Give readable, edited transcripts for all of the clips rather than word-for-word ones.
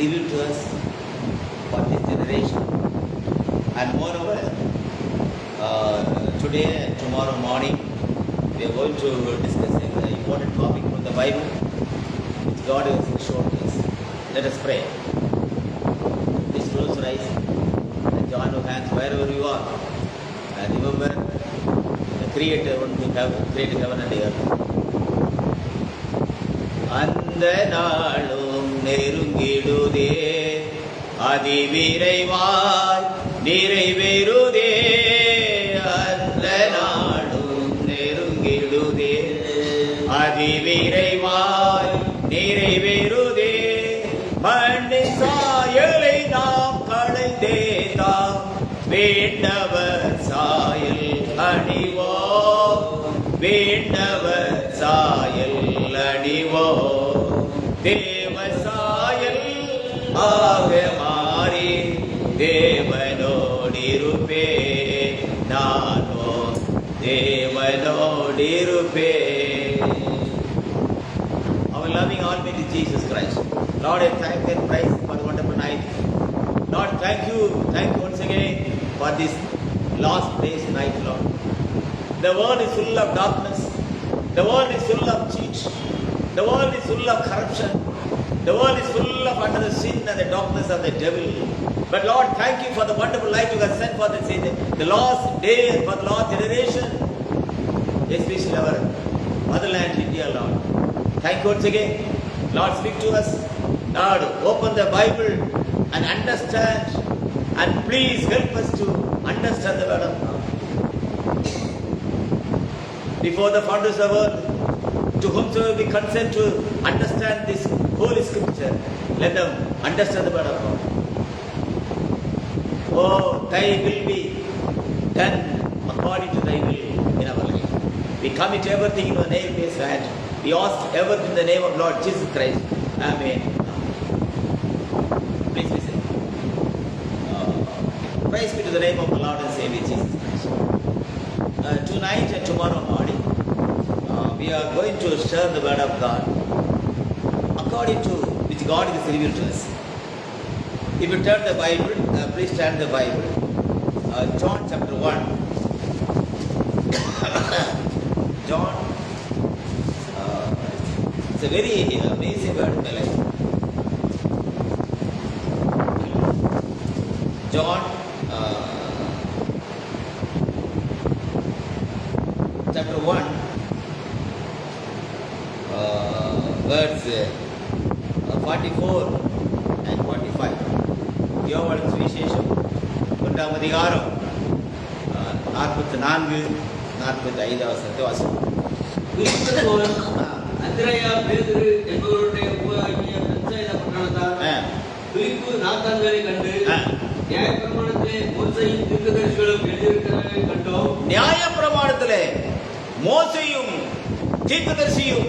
revealed to us for this generation. And moreover, today and tomorrow morning, we are going to discuss an important topic from the Bible, which God has shown us. Let us pray. Please close your eyes and join your hands wherever you are. And remember, the Creator created heaven and earth. அந்த நாளும் நெருங்கிடுதே, அதிவிரைவாய் நிறைவேறுதே. அந்த நாளும் நெருங்கிடுதே, அதிவிரைவாய் நிறைவேறுதே. மண்ணின் சாயலை நாம் களைந்தே தாம் வேண்டவர் சாயல் அணிவோம், வேண்டவர் சாயல் அணிவோம். தேவ சாயல் ஆக மாறி தேவனோடிருப்பே, நானோ தேவனோடிருப்பே. Our loving Almighty Jesus Christ, Lord, I thank and praise for the wonderful night. Lord, thank you once again for this last day's night, Lord. The world is full of darkness. The world is full of cheat. The world is full of corruption. The world is full of under the sin and the darkness of the devil. But Lord, thank you for the wonderful light you have sent for the last day, for the last generation, especially our motherland, India, Lord. Thank you once again. Lord, speak to us. Lord, open the Bible and understand, and please help us to understand the word of God. Before the founders of the world, to whomsoever we consent to understand this holy scripture, let them understand the word of God. Oh, thy will be done according to thy will in our life. We commit everything in your name, please, hand. We ask everything in the name of Lord Jesus Christ. Amen. Please listen. Praise be to the name of the Lord and Savior Jesus Christ. Tonight and tomorrow morning, we are going to share the word of God according to which God is revealed to us. If you turn the Bible, please turn the Bible. John chapter 1. John, it's a very amazing word in my life. John chapter 1, words 44 and 45. யோவான் சுவிசேஷம் 1ஆம் அதிகாரம் 44, 45 வசனத்தை வாசிப்போம். அந்திரேயா பேதுரு என்பவருடைய ஊராகிய Bethsaida பட்டணத்தார் பிலிப்பு நாத்தான்வேலை கண்டு நியாயப்பிரமாணத்திலே மோசேயும் தீர்க்கதரிசிகளும் எழுதியிருக்கிறதை கண்டோம். நியாயப்பிரமாணத்திலே மோசேயும் தீர்க்கதரிசியும்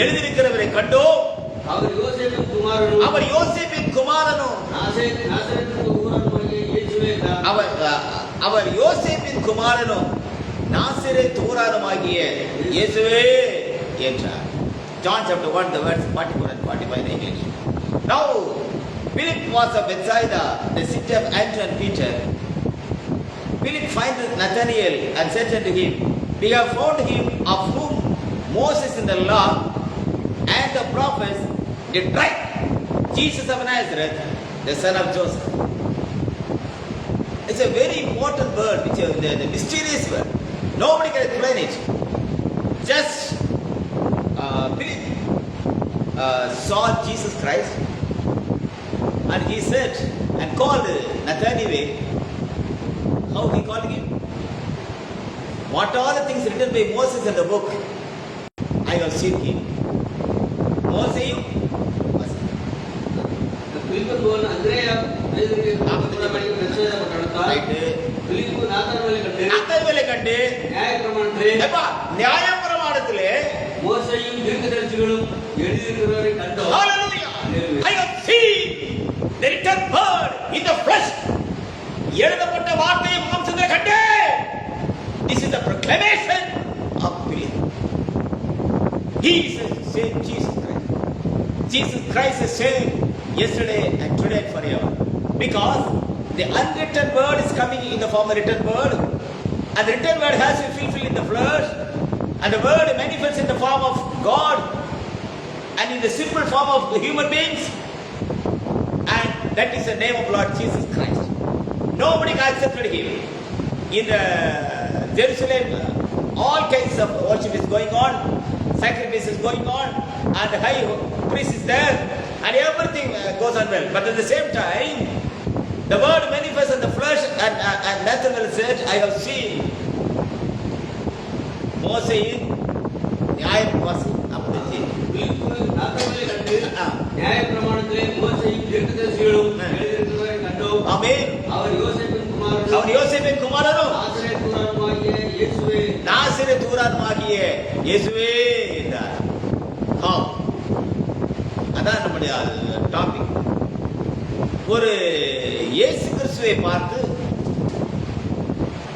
எழுதியிருக்கிறவரை கண்டோம். அவர் யோசேப்பின் குமாரனும் நாசரேத்து ஊரானுமாகிய இயேசுவே என்றார். அவர் யோசேப்பின் குமாரனும் நாசரேத்து ஊரானுமாகிய இயேசுவே என்றார். John chapter 1, the verse 44 and 45 in English. Now, Philip was of Bethsaida, the city of Andrew and Peter. Philip found Nathanael and said unto him, we have found him of whom Moses in the law and the prophets did write, Jesus of Nazareth, the son of Joseph. It's a very important word, which is the mysterious word. Nobody can explain it. Just Philip saw Jesus Christ, and he said and called Nathanael. How he called him? What are the things written by Moses in the book? I have seen him. மோசேயும் அந்திரேயா பேதுரு நாத்தான்வேலை Bethsaida பட்டணத்தார் பிலிப்பு நாத்தான்வேலை கண்டு நியாயப்பிரமாணத்திலே மோசேயும் தீர்க்கதரிசிகளும் எழுதியிருக்கிறவரை கண்டோம். Hallelujah! I have seen the written word in the flesh. எழுதப்பட்ட வார்த்தையை மாம்சத்திலே கண்டேன். This is the proclamation of Philip. He is the same Jesus Christ. Jesus Christ is saying, yesterday and today and forever. Because the unwritten word is coming in the form of written word, and the written word has to be fulfilled in the flesh, and the word manifests in the form of God and in the simple form of the human beings, and that is the name of Lord Jesus Christ. Nobody accepted him. In Jerusalem, all kinds of worship is going on, sacrifice is going on, and the high priest is there, and everything goes on well. But at the same time, the word manifests in the flesh, and Nathanael said, I have seen மோசையின் நியாயம் வாசி அப்படி நியாய பிரமாணத்திலே மோசையும் தீர்க்கதரிசிகளும் எழுதியிருக்கிறதை கண்டோம். ஆமென். அவர் யோசேப்பின் குமாரரும் நாசரேத் ஊரானுமாகிய இயேசுவே என்றார். அதான் நம்முடைய டாபிக். ஒரு இயேசு கிறிஸ்துவை பார்த்து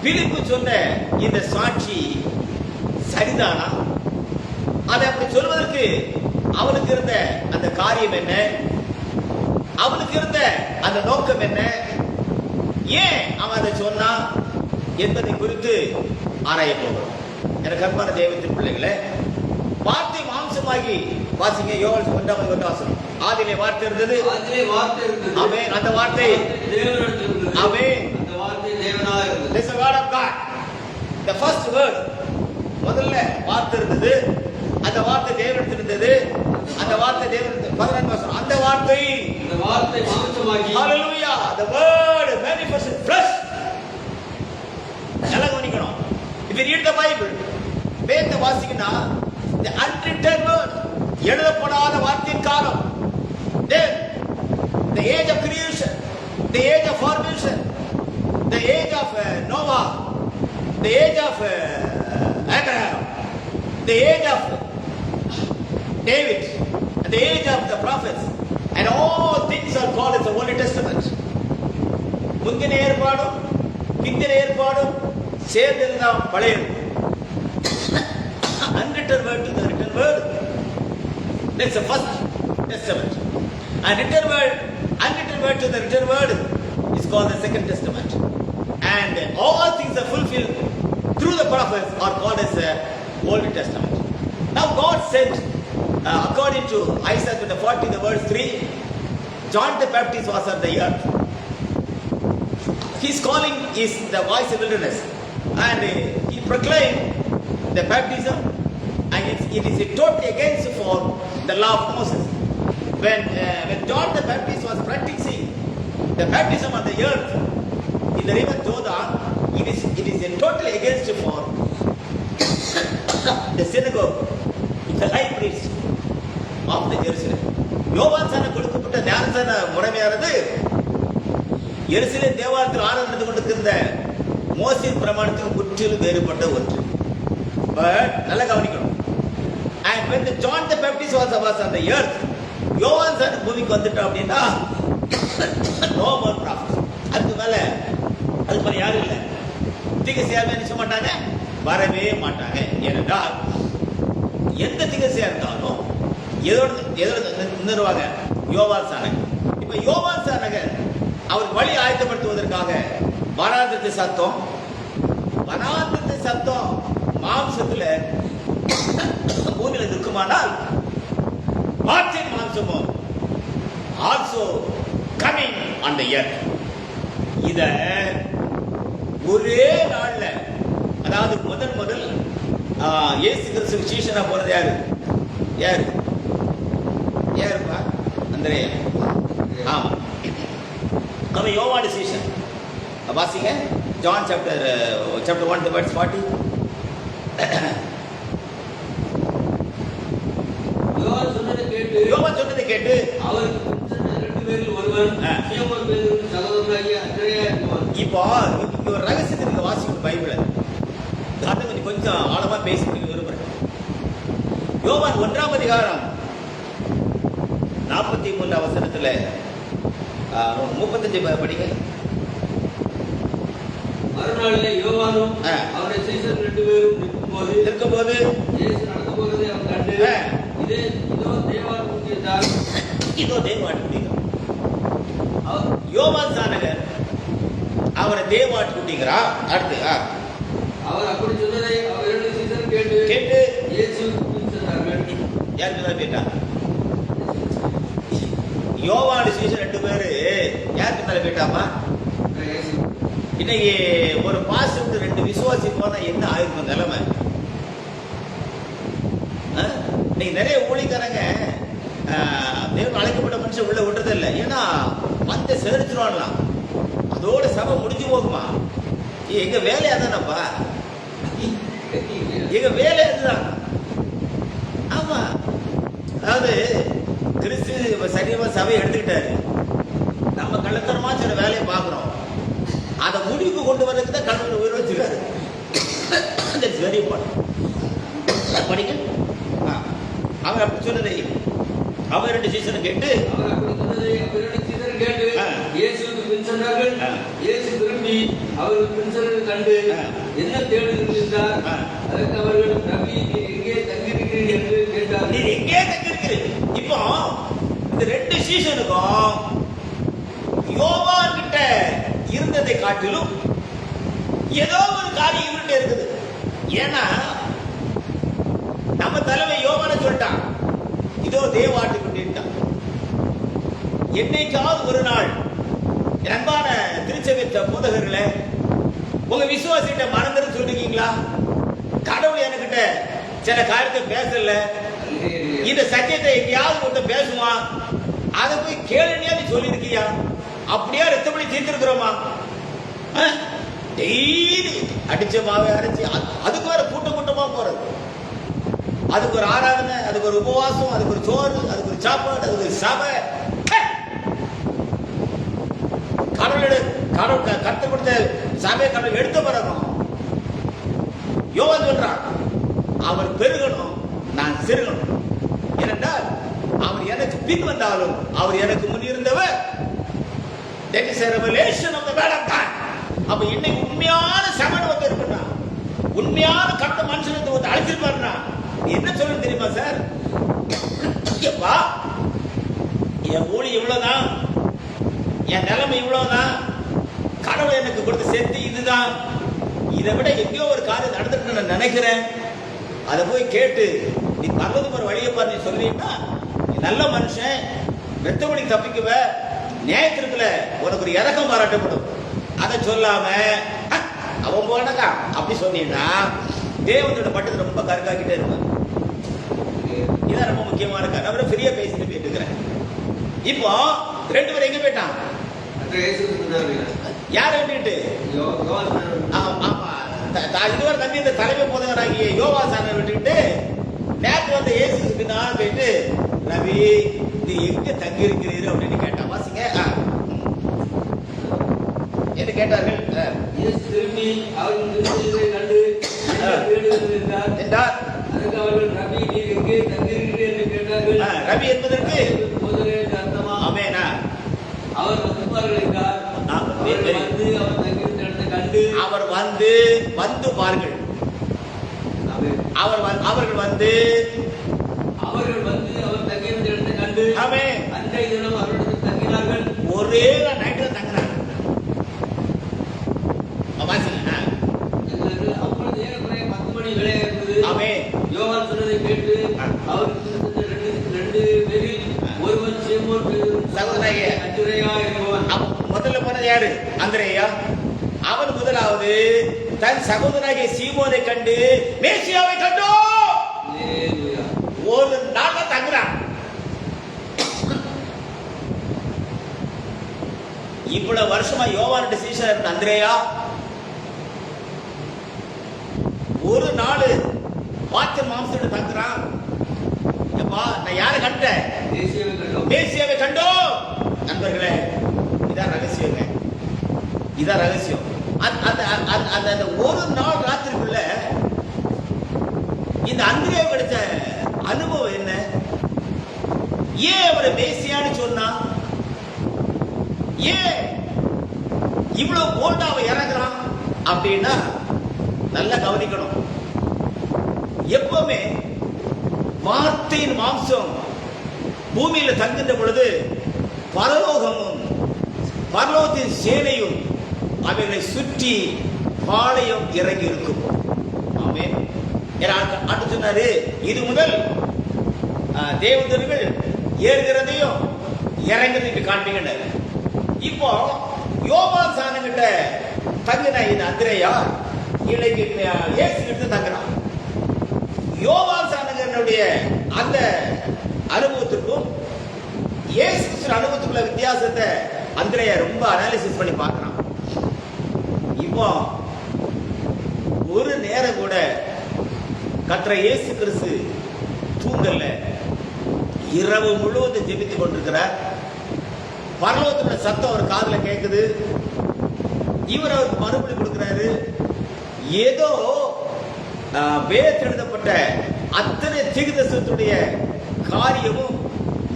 பிலிப்பு சொன்ன இந்த சாட்சி சரிதானா? அதை அப்படி சொல்வதற்கு அவனுக்கு இருந்த அந்த காரியம் என்ன, அவனுக்கு இருந்த அந்த நோக்கம் என்ன, ஏன் அவன் அதை சொன்னான் என்பதை குறித்து ஆராய போகிறோம். எனக்கு அன்பான தெய்வத்தின் பிள்ளைகளே, வார்த்தை மாம்சமாகி வாசிங்க. யோவான் 1:1 ஆதியிலே வார்த்தை இருந்தது. ஆமென். அந்த வார்த்தை தேவனிடத்தில். ஆமென். அந்த வார்த்தை தேவனாய் இருந்தது. This is the word of God. The first word. முதல்ல வார்த்தை இருந்தது. அந்த வார்த்தை தேவனிடத்தில் இருந்தது. அந்த வார்த்தை தேவனிடத்தில் 14 அந்த வார்த்தை மாம்சமாகி. Hallelujah. The word manifested flesh. நல்லா கவனிக்கணும். If you read the Bible, வேதத்தை வாசிக்கினா the unwritten word, எழுதப்படாத வார்த்தையின் காலம். Then the age of creation, the age of formation, the age of Noah, the age of Abraham, the age of David, and the age of the prophets, and all things are called as the Holy Testament. முந்தின ஏற்பாடும் பிந்தின ஏற்பாடும் சேர்ந்திருந்தான் பழைய unwritten word to the written word. That's the first testament. And unwritten word to the written word is called the second testament. And all things are fulfilled through the prophets are called as the Old Testament. Now God sent, according to Isaiah 40, the verse 3, John the Baptist was on the earth. His calling is the voice of wilderness, and he proclaimed the baptism, and it is totally against for the law of Moses. When John the Baptist was practicing the baptism on the earth in the river Jordan, it is totally against for the synagogue, the high priest of the Jerusalem. யோவான் சான கொடுக்கப்பட்ட ஞானசான முறைமையானது எருசலேம் தேவாலயத்தில் ஆராதனை கொண்டிருக்கிற மோசேயின் பிரமாணத்துக்கு முற்றிலும் வேறுபட்ட ஒன்று. பட் நல்லா கவனிக்கணும். And when John the Baptist was on the earth, யோவான் சான பூமிக்கு வந்துட்டோம் அப்படின்னா no more prophets. அதுக்கு மேல யாரும் இல்லை. திகசியாவே நினைச்ச மாட்டாங்க, வரவே மாட்டாங்க. ஏனென்றால் எந்த திகசியா இருந்தாலும் எதோட நிறுவாங்க யோவான் சானகர். இப்ப யோவான் சானகர் அவருக்கு வழி ஆயத்தப்படுத்துவதற்காக வனாந்தரத்து சத்தம் மாம்சத்துல பூமியில இருக்குமானால் வார்த்தையின் மாம்சமும் also coming on the earth. இத ஒரே நாள்ல, அதாவது முதல் இயேசு கிறிஸ்து சீஷனா போனது யாருப்பா? அந்திரேயா. ஆமா, அவன் யோவான் சீஷன். வாசிங்க ஜான் சாப்டர் 1 verse 40. யோவான் சொன்னதை கேட்டு அவருக்கு 2 பேரில் ஒருவன் சீமோன் பேதுருவின் சகோதரனாகிய அந்திரேயா என்பவன். இப்போ ஒரு ரகசியத்தை நீங்க வாசிக்கணும் பைபிளை. அதை கொஞ்சம் ஆழமா பேசி விரும்புறேன். யோவான் 1 அதிகாரம் 43 வசனத்துல 35 படிங்க. மறுநாளிலே யோவானும் அவருடைய சீஷர் 2 பேரும் நிற்கும்போது இயேசு நடந்து போகிறதை அவன் கண்டு இதோ தேவாலயத்தின் இதோ தேவாலயத்தின் அவர் யோவான் சானகர் அவரை தேவாட்டுக்குட்டிங்கிறா. அடுத்து அவர் அப்படி சொன்னதை அவர் 2 சீசரும் கேட்டு இயேசுவுக்கு பின் சென்றார்கள். யாருக்கு தான் கேட்டா? யோவான் சீசன் 2 பேரு யாருக்கு மேல கேட்டாமா? இயேசு. இன்னைக்கு ஒரு பாஸ்டருக்கு 2 விசுவாசி போனா என்ன ஆயிருக்கும் நிலைமை? இன்னைக்கு நிறைய ஊழிக்காரங்க தேவன் அழைக்கப்பட்ட மனுஷன் உள்ள விடுறது இல்லை. ஏன்னா மத்த சேரிச்சிருவான்லாம், அதோட சபை முடிஞ்சு போகுமா? எங்க வேலையா தானப்பா, எங்க வேலை அதுதான். ஆமா, அதாவது கிறிஸ்து சரியமா சபையை எடுத்துக்கிட்டாரு, நம்ம கள்ளத்தனமா சில வேலையை பார்க்கிறோம். அதை முடிவுக்கு கொண்டு வரதுக்கு தான் கடவுள் உயிர் வச்சிருக்காரு. Very important. படிக்க அவர் அப்படி சொன்னதை அவர் 2 சீசனும் கேட்டு அவர் அப்படி சொன்னதை அவர் 2 சீசரும் கேட்டு இயேசுவுக்கு பின் சென்றார்கள். இயேசு திரும்பி அவர்கள் பின் சென்றதை கண்டு என்ன தேடுகிறீர்கள் என்றார். அதற்கு அவர்கள், ரபி, நீர் எங்கே தங்கியிருக்கிறீர்கள் என்று கேட்டார். நீர் எங்கே தங்கியிருக்கிறீர்கள்? இப்போ இந்த 2 சீசனுக்கும் யோவான் கிட்ட இருந்ததை காட்டிலும் ஏதோ ஒரு காரியம் இவர்கிட்ட இருக்குது. ஏன்னா நம்ம தலைமை யோவான சொல்லிட்டான், இதோ தேவாட்டுக்குட்டின்ட்டான். என்னைக்காவது ஒரு நாள் அன்பான திருச்சபை போதகர்களே, உங்க விசுவாசிட்ட மறந்துன்னு சொல்லிருக்கீங்களா? கடவுள் என்கிட்ட சில காரியத்தை பேசல, இந்த சத்தியத்தை எங்கேயாவது ஒருத்த பேசுமா, அதை போய் கேளுனியா நீ சொல்லியிருக்கியா? அப்படியா ரத்தப்படி தீர்த்திருக்கிறோமா? டெய்லி அடிச்ச மாவை அரைச்சி அதுக்கு வேற கூட்டமா போறது, அதுக்கு ஒரு ஆராதனை, அதுக்கு ஒரு உபவாசம், அதுக்கு ஒரு சோறு, அதுக்கு ஒரு சாப்பாடு, அதுக்கு ஒரு சபை. கடவுள் கருத்து கொடுத்த சபையை கடவுள் எடுத்த பிறகு யோவான் சொல்றான், அவர் பெருகணும், நான் சிறுகணும். ஏனென்றால் அவர் எனக்கு பின் வந்தாலும் அவர் எனக்கு முன் இருந்தவர். That is a revelation of the word of God. அப்ப இன்னைக்கு உண்மையான சமன் வந்து இருக்குன்னா, உண்மையான கடவுள் மனுஷனுக்கு வந்து அழைச்சிருப்பாருன்னா என்ன சொல்லணும் தெரியுமா சார்? எப்பா, என் ஊழி இவ்வளவுதான், என் நிலைமை இவ்வளவுதான், கடவுள் எனக்கு கொடுத்த சேர்த்து இதுதான், இதை விட எங்கேயோ ஒரு காரியம் நடந்துட்டு நான் நினைக்கிறேன், அதை போய் கேட்டு நீ பரவது ஒரு வழியை பாரு நீ சொல்றீங்கன்னா, நீ நல்ல மனுஷன், வெத்தமணி தப்பிக்குவ, நியாயத்திற்குல உனக்கு ஒரு இறக்கம் பாராட்டப்படும். அதை சொல்லாம அவன் போனக்கா அப்படி சொன்னீங்கன்னா தேவனோட பட்டத்தை ரொம்ப கருக்காக்கிட்டே இருப்பான். இதான் ரொம்ப முக்கியமான காரணம். அவரை ஃப்ரீயா பேசிட்டு போயிட்டு இருக்கிறேன். இப்போ 2 பேரும் எங்க போயிட்டான்? யார் வேண்டிட்டு? இதுவரை தம்பி இந்த தலைமை போதகராகிய யோவாசான விட்டுக்கிட்டு நேற்று வந்த இயேசுக்கு நான் போயிட்டு, ரவி நீ எங்க தங்கி இருக்கிறீர்கள் அப்படின்னு கேட்டான். வாசிங்க. என்ன கேட்டார்கள்? இயேசு திரும்பி அவர்கள் கண்டு என்றார். அதற்கு அவர்கள், ரபி, நீர் எங்கே தங்கியிருக்கிறீர்கள் என்று கேட்டார்கள். ரபி என்பதற்கு போதகரே என்று அர்த்தமா? ஆமெனா. அவர் வந்துப்பார்கள் என்றார். வந்து அவர் தங்கியிருந்த இடத்தை கண்டு அவர் வந்து பாருங்கள். அவர்கள் வந்து அவர் தங்கியிருந்த இடத்தை கண்டு அன்றைய தினம் அவரிடத்தில் தங்கினார்கள். ஒரே நைட்ல தங்கினாங்க. அப்பொழுது ஏறக்குறைய 10 மணி வேளையா இருந்தது. யோவான் சொன்னதை கேட்டு அவருக்கு 2 பேரில் ஒருவன் சீமோன் சகோதரனாகிய அந்திரேயா என்பவன். முதல்ல போனது யாரு? அந்திரேயா. அவன் முதலாவது தன் சகோதரனாகிய சீமோனை கண்டு மேசியாவை கண்டோ ஒரு நாள் தான் தங்குறான். இவ்வளவு வருஷமா யோவான் சீஷன் இருந்த அந்திரேயா ஒரு நாள் பாத்திர மாம்சோட தங்குறான். நான் யாரை கண்டேன்? மேசியாவை கண்டோ. நண்பர்களே, இதான் ரகசியங்க, இதான் ரகசியம். அந்த ஒரு நாள் ராத்திரிக்குள்ள இந்த அந்திரேயா கிடைச்ச அனுபவம் என்ன? ஏன் அவரை மேசியான்னு சொன்னா? ஏன் இவ்வளவு போல்டாவ இறங்குறான் அப்படின்னா நல்லா கவனிக்கணும். எப்பவுமே வார்த்தையின் மாம்சம் பூமியில தங்குகின்ற பொழுது பரலோகமும் பரலோகத்தின் சேனையும் அவைகளை சுற்றி பாளையம் இறங்கி இருக்கும். ஆமென். அடுத்து சொன்னாரு, இது முதல் தேவதூதர்கள் ஏறுகிறதையும் இறங்குறதையும் காண்பீங்கன்னாரு. இப்போ யோவான் சானங்கிட்ட தங்கின இந்த அந்திரேயா இன்னைக்கு இயேசு கிட்ட தங்குறான். யோவான் சானகனுடைய அந்த அனுபவத்திற்கும் இயேசு கிறிஸ்து அனுபவத்துக்குள்ள வித்தியாசத்தை அந்திரேயா ரொம்ப அனாலிசிஸ் பண்ணி பார்க்கறான். இப்போ ஒரு நேரம் கூட கர்த்தர் இயேசு கிறிஸ்து தூங்கல. இரவு முழுவதும் ஜெபித்துக் கொண்டிருக்கிறார். பரலோகத்தோட சத்தம் அவர் காதுல கேட்குது. இவர் அவருக்கு மறுபடி கொடுக்கிறாரு. ஏதோ வேதத்தில் எழுதப்பட்ட அத்தனை தீர்க்கதரிசனத்துடைய காரியமும்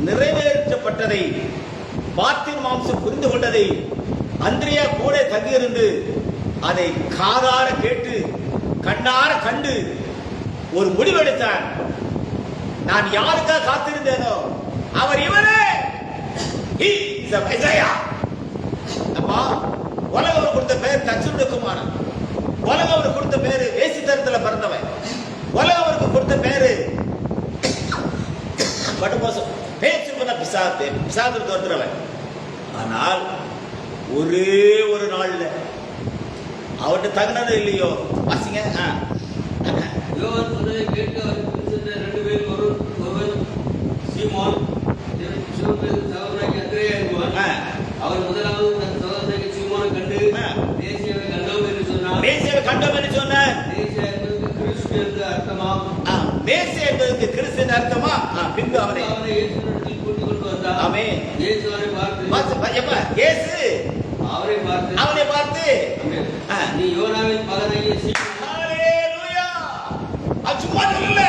நிறைவேற்றப்பட்டதை பார்த்தின் மாம்சம் புரிந்து கொண்டதை அந்திரேயா கூட தங்கியிருந்து அதை காதார கேட்டு கண்ணார கண்டு ஒரு முடிவெடுத்தான். நான் யாருக்காக காத்திருந்தேனோ அவர் இவரே. அம்மா, உலகம் அவர் கொடுத்த பேர் தச்சுடைய குமாரன். உலகம் அவருக்கு கொடுத்த பேரு வேசித்தனத்துல பிறந்தவன். உலகம் அவருக்கு கொடுத்த பேரு படுமோசம் பேச்சு பிசாது தோற்றுறவன். ஆனால் ஒரே ஒரு நாள்ல அவர்கிட்ட தகுனது இல்லையோ வாசிங்க. யோவான் சொன்னதை கேட்டு அவருக்கு சென்ற 2 பேர், ஒருவன் சீமோன் சகோதரனாகிய அந்திரேயா என்பவன். அவர் முதலாவது தன் சகோதரனாகிய சீமோனை கண்டு மேசியாவை கண்டோம் என்று சொன்னார். மேசியாவை கண்டோம் என்று சொன்னார். மேசியா என்பதற்கு கிறிஸ்து என்று அர்த்தமா? மேசியா என்பதற்கு கிறிஸ்து என்று அர்த்தமா? பின்பு அவனை இயேசுவிடத்தில் கூட்டிக் கொண்டு வந்தார். ஆமென். இயேசு அவரை பார்த்து இயேசு அவனை பார்த்து நீ யோனாவின் மகனாகிய சீமோன். ஹalleluya. அது சும்மா இல்ல.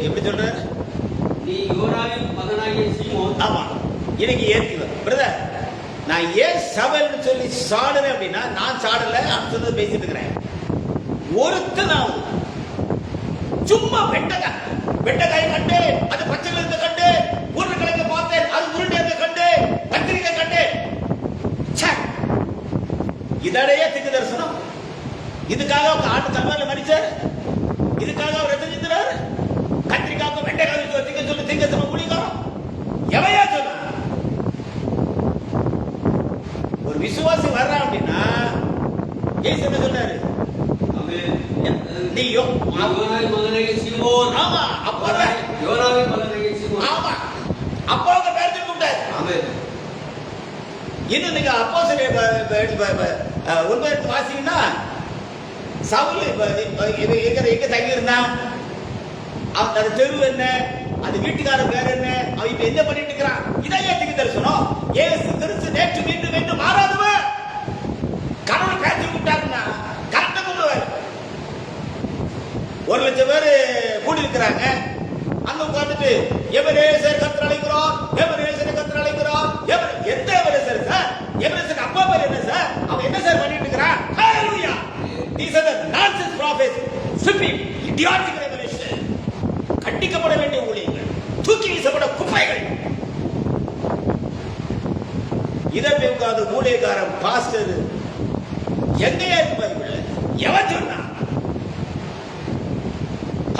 எப்படி சொல்றாரு? நீ யோனாவின் மகனாகிய சீமோன். ஆமா, இன்னைக்கு ஏத்துக்க பிரதர். நான் ஏன் சபைன்னு சொல்லி சாடுறேன் அப்படின்னா, நான் சாடல, அடுத்தது பேசிட்டு இருக்கிறேன். ஒருத்தனாவது சும்மா வெண்டைக்காய் கண்டேன், அது பச்சைல இருந்து கண்டேன், உருளைக்கிழங்கு பார்த்தேன், அது உருண்டை இருந்து கண்டேன், கத்திரிக்காய் கண்டேன். இதடையே திக்கு தரிசனம். இதுக்காக அவங்க ஆண்டு தன்மையில மறிச்சார். இதுக்காக அவர் ரத்தம் சிந்துறாரு. கத்திரிக்காய்க்கு வெண்டைக்காய் திங்க சொல்லி திங்க சொல்ல முடியும். எவையா சொன்ன ஒரு விசுவாசி வர்றான் அப்படின்னா ஏசு என்ன சொன்னாரு? நீ யோனாவின் மகனாகிய சீமோன். ஆமா, அப்பதான் யோனாவின் மகனாகிய சீமோன். ஆமா, அப்பாவுக்கு பேர் சொல்லி விட்டாரு. ஆமென். இன்னும் நீங்க அப்போஸ்தலர் உண்மை வாசிங்கன்னா சவுல் எங்க தங்கி இருந்தான், அந்த தெரு என்ன, அந்த வீட்டுக்கார பேர் என்ன, அவன் இப்ப என்ன பண்ணிட்டு இருக்கிறான், இதையே திக்கு தரிசனம். ஏசு கிறிஸ்து நேற்று மீண்டும் மீண்டும் மாறாதவன். கடவுள் பேசி விட்டாருன்னா கரெக்டா கொள்ளுவார். 1,00,000 பேர் கூடி இருக்கிறாங்க. அங்க உட்கார்ந்துட்டு எபரேசர் கர்த்தர் அழைக்கிறார், எபரேசர் கர்த்தர் அழைக்கிறார். எந்த எபரேசர் சார்? எபரேசருக்கு அப்பா பேர் என்ன சார்? அவன் என்ன சார் பண்ணிட்டு இருக்கிறான்? ஹalleluya. These are the nonsense prophets, stupid, idiotic revelation. கண்டிக்கப்பட வேண்டிய ஊழியர்கள், தூக்கி வீசப்பட குப்பைகள். இதற்கு உட்கார்ந்து ஊழியக்காரன் பாஸ்டர் எங்கேயா இருக்கு பைபிள்ல? எவன் சொன்னா?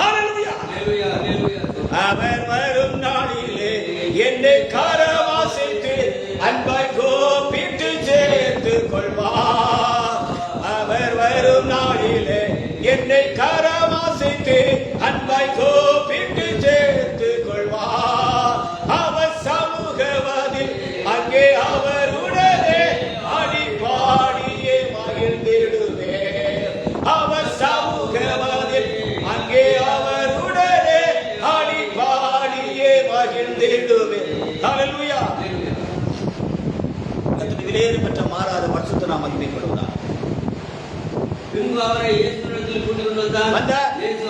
ஹalleluya. ஹalleluya, ஹalleluya. அவர் வரும் நாளிலே என்னை கரவாசித்து அன்பாய் கோபித்து சேர்த்து கொள்வார். அவர் வரும் நாளிலே என்னை கரவாசித்து அன்பாய் கோபித்து சேர்த்து கொள்வார். அவர் சமூகவதில் அங்கே அவருடனே அடி பாடியே மகிழ்ந்திடுவே. அவர் சமூகவதில் அங்கே அவருடனே அடி பாடியே மகிழ்ந்திடுவே. ஹalleluya. கர்த்தரிலே பெற்ற மாறாத பரிசுத்த நாமம் மகிமைப்படுவதாக. பின்பு அவரை இயேசுவிடத்தில் கூட்டிக் கொண்டு வந்தார். இயேசு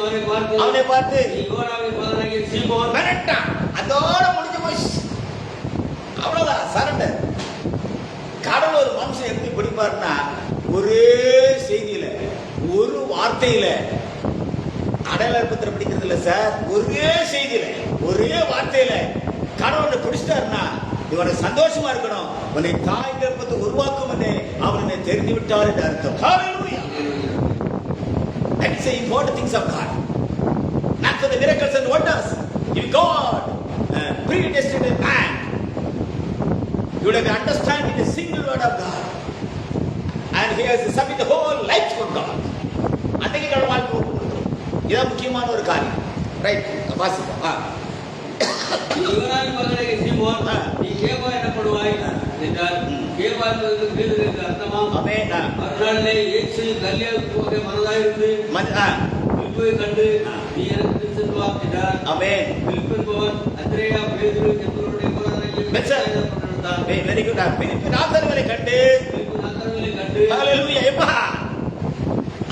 அவனை பார்த்து நீ யோனாவின் மகனாகிய சீமோன். மிரட்டான். அதோட முடிஞ்சு போச்சு. அவ்வளவுதான், சரண்டர். கடவுள் ஒரு மனுஷன் எப்படி பிடிப்பாருன்னா, ஒரே செய்தியில, ஒரு வார்த்தையில அடையாள பத்திரம் பிடிக்கிறது இல்ல சார். ஒரே செய்தியில, ஒரே வார்த்தையில கடவுளை பிடிச்சிட்டாருன்னா இவனை சந்தோஷமா இருக்கணும். உன்னை தாய் கர்ப்பத்தை உருவாக்கும் என்று அவர் என்னை தெரிந்து விட்டார் என்று அர்த்தம். Hallelujah. That is the important things of God. Not for the miracles and wonders. If God predestined a man, you would have understand in a single word of God. And he has to submit the whole life for God. அன்றைக்கு கடவுள் வாழ்க்கை கொடுக்கணும். இதுதான் முக்கியமான ஒரு காரியம். Right, வாசிப்போம். யோனாவின் மகனே சீமோன், நீ கேபா எனப்படுவாய் என்றார். கேபா என்பதற்கு பேதுரு என்று அர்த்தமாம். ஆமென். மறுநாளிலே இயேசு கலிலேயாவுக்கு போக மனதாயிருந்து பிலிப்பை கண்டு, நீ எனக்கு பின் வா என்றார். ஆமென். பிலிப்பு என்பவன் அந்திரேயா, பேதுரு என்பவருடைய சகோதரனாகிய வெரி குட். பிலிப்பு நாத்தான்வேலை கண்டு, ஹalleluya. எப்பா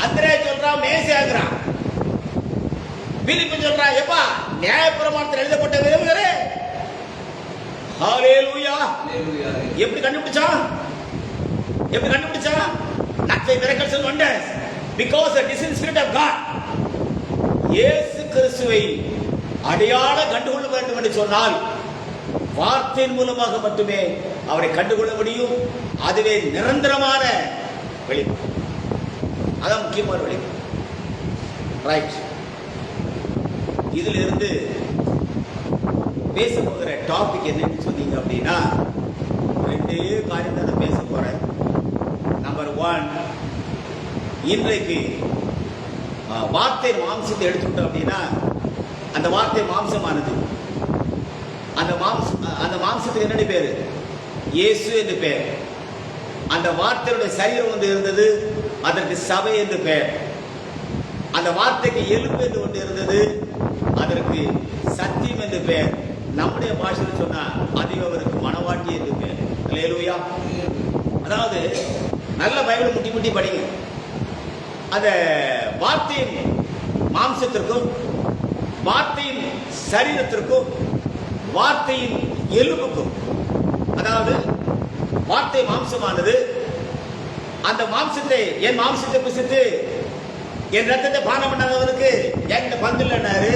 அந்திரேயா சொல்றான் மேசியாகிறான். பிலிப்பு சொல்றான் எப்பா நியாயப்பிரமாணத்தில் எழுதப்பட்ட விரைவுகளே. ஹalleluya. எப்படி கண்டுபிடிச்சான்? எப்படி கண்டுபிடிச்சான்? Not by miracles and wonders, because the discerned spirit of God. இயேசு கிறிஸ்துவை அடையாள கண்டுகொள்ள வேண்டும் என்று சொன்னால் வார்த்தையின் மூலமாக மட்டுமே அவரை கண்டுகொள்ள முடியும். அதுவே நிரந்தரமான வெளிப்பாடு. அதான் முக்கியமான வெளிப்பாடு. ரைட். இதுல இருந்து பேச போகிற டாபிக் என்னன்னு சொன்னீங்க அப்படின்னா, ரெண்டே காரியம் தான் பேச போறேன். நம்பர் 1, இன்றைக்கு வார்த்தை மாம்சத்தை எடுத்துட்டோம் அப்படின்னா, அந்த வார்த்தை மாம்சமானது. அந்த மாம்சத்துக்கு என்னடி பேரு? இயேசு என்று பெயர். அந்த வார்த்தையுடைய சரீரம் வந்து இருந்தது, அதற்கு சபை என்று பெயர். அந்த வார்த்தைக்கு எலும்பு என்று ஒன்று இருந்தது, அதற்கு சத்தியம் என்று பெயர். நம்முடைய பாஷையில் சொன்னா அதிக அவருக்கு மனவாட்டி என்று பெயர். அல்லேலூயா. அதாவது நல்ல பைபிள் முட்டி முட்டி படிங்க. அந்த வார்த்தையின் மாம்சத்திற்கும் வார்த்தையின் சரீரத்திற்கும் வார்த்தையின் எலும்புக்கும், அதாவது வார்த்தை மாம்சமானது, அந்த மாம்சத்தை என் மாம்சத்தை புசித்து என் ரத்தத்தை பானம் பண்ணாதவனுக்கு என்கிட்ட பங்கில்லைன்னாரு.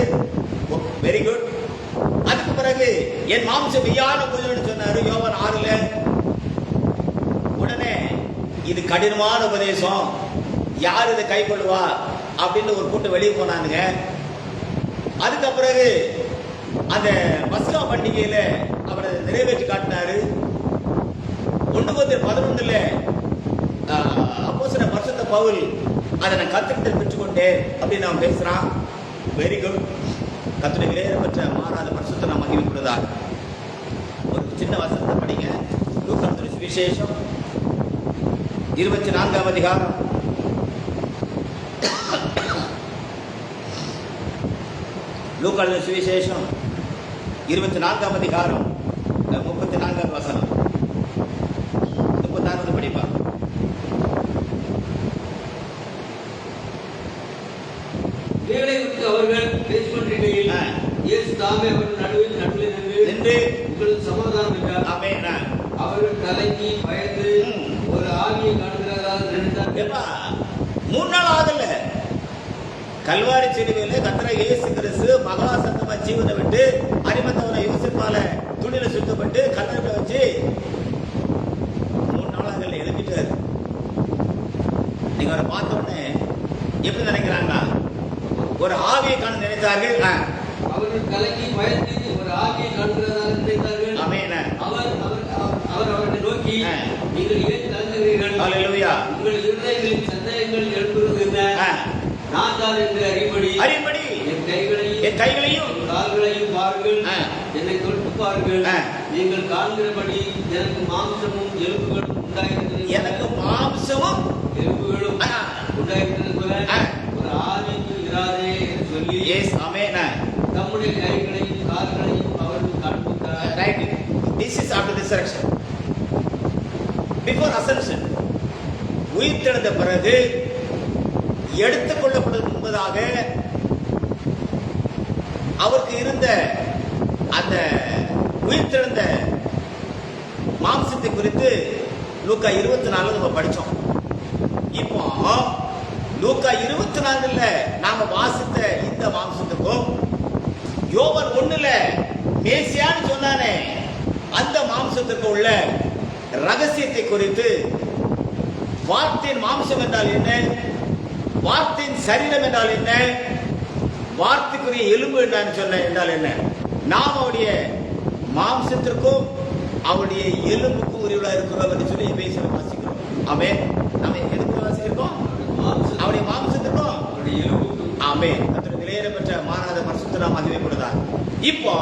Very good. அதுக்கு பிறகு என் மாம்சம் மெய்யான கொஞ்சம் சொன்னாரு யோவான் 6ல். உடனே இது கடினமான உபதேசம், யார் இதை கை கொள்ளுவா அப்படின்னு ஒரு கூட்டம் வெளியே போனானுங்க. அதுக்கு பிறகு அந்த பஸ்கா பண்டிகையில அவரை நிறைவேற்றி காட்டினாரு. 1:11 அப்போஸ்தலன் பரிசுத்த பவுல் அதை நான் கத்துக்கிட்டு பெற்றுக்கொண்டேன் அப்படின்னு அவன் பேசுறான். Very good. கர்த்தருடைய விலையேற பெற்ற மாறாத பரிசுத்த நாம் மகிமைப்படுவதாக. ஒரு சின்ன வசனத்தை படிங்க. லூக்கா சுவிசேஷம் 24ஆம் அதிகாரம். லூக்கா சுவிசேஷம் 24ஆம் அதிகாரம் 34ஆம் வசனம். 34 படிப்பா. அவர்கள் பேசிக்கொண்டிருக்கையில் இயேசு தாமே அவர்கள் நடுவில் நின்று உங்களுக்கு சமாதானம் என்றார். ஆமென். அவர்கள் கலங்கி பயந்து ஒரு ஆவியை காண்கிறதா நினைத்தார். 3 நாள் ஆகல. கல்வாரி சிலுவையில கர்த்தர் இயேசு கிறிஸ்து மகா சத்தமா ஜீவனை விட்டு அரிமத்தவனை யோசிப்பால துணியில சுத்தப்பட்டு கல்லறை வச்சு 3 நாள் ஆகல எழுப்பிட்டாரு. நீங்க அவரை பார்த்த உடனே எப்படி நினைக்கிறாங்களா? ஒரு ஆவியை காண நினைத்தார்கள். அவர்கள் கலங்கி பயந்து ஒரு ஆவியை காண்கிறதாக நினைத்தார்கள். ஆமென். அவர் அவர்களை நோக்கி, நீங்கள் ஏன் கலங்குகிறீர்கள்? ஹல்லேலூயா. உங்கள் இருதயங்களில் சந்தேகங்கள் எழுப்புகிறது என்ன? நான் தான் என்று அறியும்படி என் கைகளையும் கால்களையும் பாருங்கள், என்னை தொட்டு பாருங்கள். நீங்கள் காண்கிறபடி எனக்கு மாம்சமும் எலும்புகளும் உண்டாயிருக்கிறது. எனக்கு மாம்சமும் எலும்புகளும் உண்டாயிருக்கிறது போல ஒரு ஆவிக்கு இராதே என்று சொல்லி தம்முடைய கைகளையும் கால்களையும் அவர்கள் காண்பித்தார். Right. This is after resurrection. Before ascension. உயிர்த்தெழுந்த பிறகு எடுத்துக் கொள்ளப்படும் முன்பதாக அவருக்கு இருந்த அந்த உயிர்த்தெழுந்த மாம்சத்தை குறித்து லூக்கா 24 நம்ம படிச்சோம். இப்போ லூக்கா 24ல நாம வாசித்த இந்த மாம்சத்துக்கும் யோவான் 1ல மேசியான்னு சொன்னானே அந்த மாம்சத்துக்கு உள்ள ரகசியத்தை குறித்து, வார்த்தையின் மாம்சம் என்றால் என்ன, வார்த்தையின் சரீரம் என்றால் என்ன, வார்த்தைக்குரிய எலும்பு என்றால் என்ன, நாம் அவருடைய மாம்சத்திற்கும் அவருடைய எலும்புக்கும் உரியவர்களாக இருக்கிறோம் என்று சொல்லி பேசி வாசிக்கிறோம். ஆமென். நாம எதுக்கு வாசிக்கிறோம்? அவருடைய மாம்சத்திற்கும் அவருடைய எலும்புக்கும். ஆமென். கர்த்தருடைய விலையேறப்பெற்ற மாறாத பரிசுத்த நாமம் மகிமைப்படுவதாக. இப்போ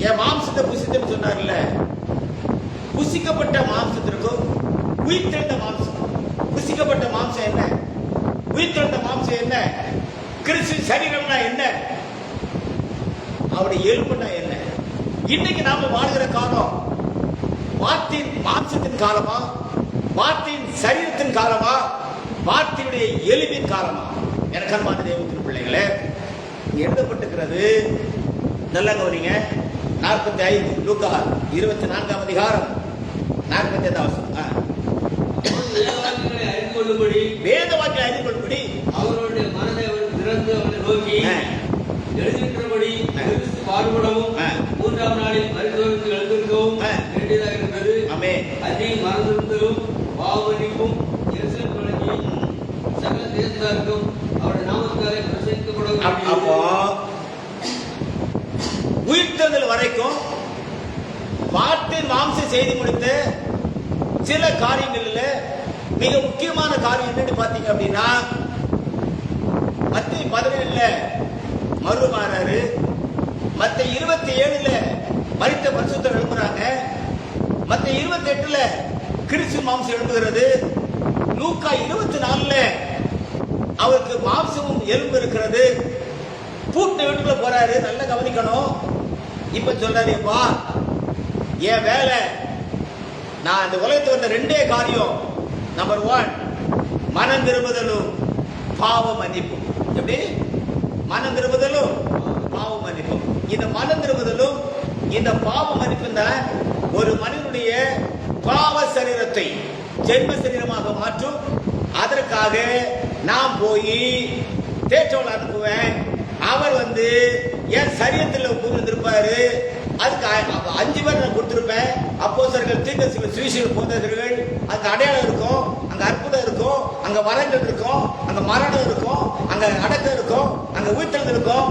என் மாம்சத்தை புசித்தன்னு சொன்னார்ல, புசிக்கப்பட்ட மாம்சத்திற்கும் உயிர்த்தெழுந்த மாம்சம். புசிக்கப்பட்ட மாம்சம் என்ன, உயிர்த்தெழுந்த மாம்சம் என்ன, கிறிஸ்து சரீரம்னா என்ன, அவருடைய எலும்புனா என்ன? இன்னைக்கு நாம வாழ்கிற காலம் வார்த்தையின் மாம்சத்தின் காலமா, வார்த்தையின் சரீரத்தின் காலமா, வார்த்தையுடைய எலும்பின் காலமா? எனக்கு அன்பான தேவத்தின் பிள்ளைகளே, எழுதப்பட்டிருக்கிறது, நல்லா கவனிங்க. 45 லூக்கா 24ஆம் அதிகாரம் 45ஆம் வசனம். வேத வாக்கியங்களை அறிந்து கொள்ளும்படி அவருடைய மனதை அவர் திறந்து அவனை நோக்கி எழுதியிருக்கிறபடி கிறிஸ்து பாடுபடவும் 3ஆம் நாளில் மரித்தோருக்கு எழுந்திருக்கவும் வேண்டியதாக இருந்தது. அதை மறந்திருந்ததும் பாவமன்னிப்பும் எருசலேம் தொடங்கி சகல தேசத்தாருக்கும் அவருடைய நாமத்தாலே பிரசங்கிக்கப்படவும். அப்போ உயிர்த்தெழுதல் வரைக்கும் வார்த்தையின் மாம்சம் செய்து முடித்த சில காரியங்களில் மிக முக்கியமான காரியம் என்னன்னு பார்த்தீங்க அப்படின்னா, மத்திய 17ல மறுமாறாரு, மத்திய 27ல மரித்த பரிசுத்தர் எழுப்புறாங்க, மத்திய 28ல கிறிஸ்து மாம்சம் எழுப்புகிறது, லூக்கா 24ல அவருக்கு மாம்சமும் எலும்பு இருக்கிறது. பூட்ட வீட்டுக்குள்ள போறாரு, நல்லா கவனிக்கணும். இப்ப சொல்றாருப்பா, என் வேலை, நான் இந்த உலகத்துக்கு வந்த 2 காரியம். நம்பர் 1 மனம் திரும்புதலும் பாவ மன்னிப்பும். எப்படி? மனம் திரும்புதலும் பாவ மன்னிப்பும். இந்த மனம் திரும்புதலும் இந்த பாவ மன்னிப்பும் தான் ஒரு மனிதனுடைய பாவ சரீரத்தை ஜென்ம சரீரமாக மாற்றும். அதற்காக நான் போய் தேற்றவளை அனுப்புவேன். அவர் என் சரீரத்தில் புரிந்திருப்பாரு. அதுக்கு 5 பேர் நான் கொடுத்திருப்பேன். அப்போஸ்தலர்கள், தீர்க்கதரிசிகள், சுவிசேஷகர்கள், போதகர்கள். அங்க அடையாளம் இருக்கும், அங்க அற்புதம் இருக்கும், அங்க வரங்கள் இருக்கும், அங்க மரணம் இருக்கும், அங்க அடக்கம் இருக்கும், அங்க உயிர்த்தெழுதல் இருக்கும்.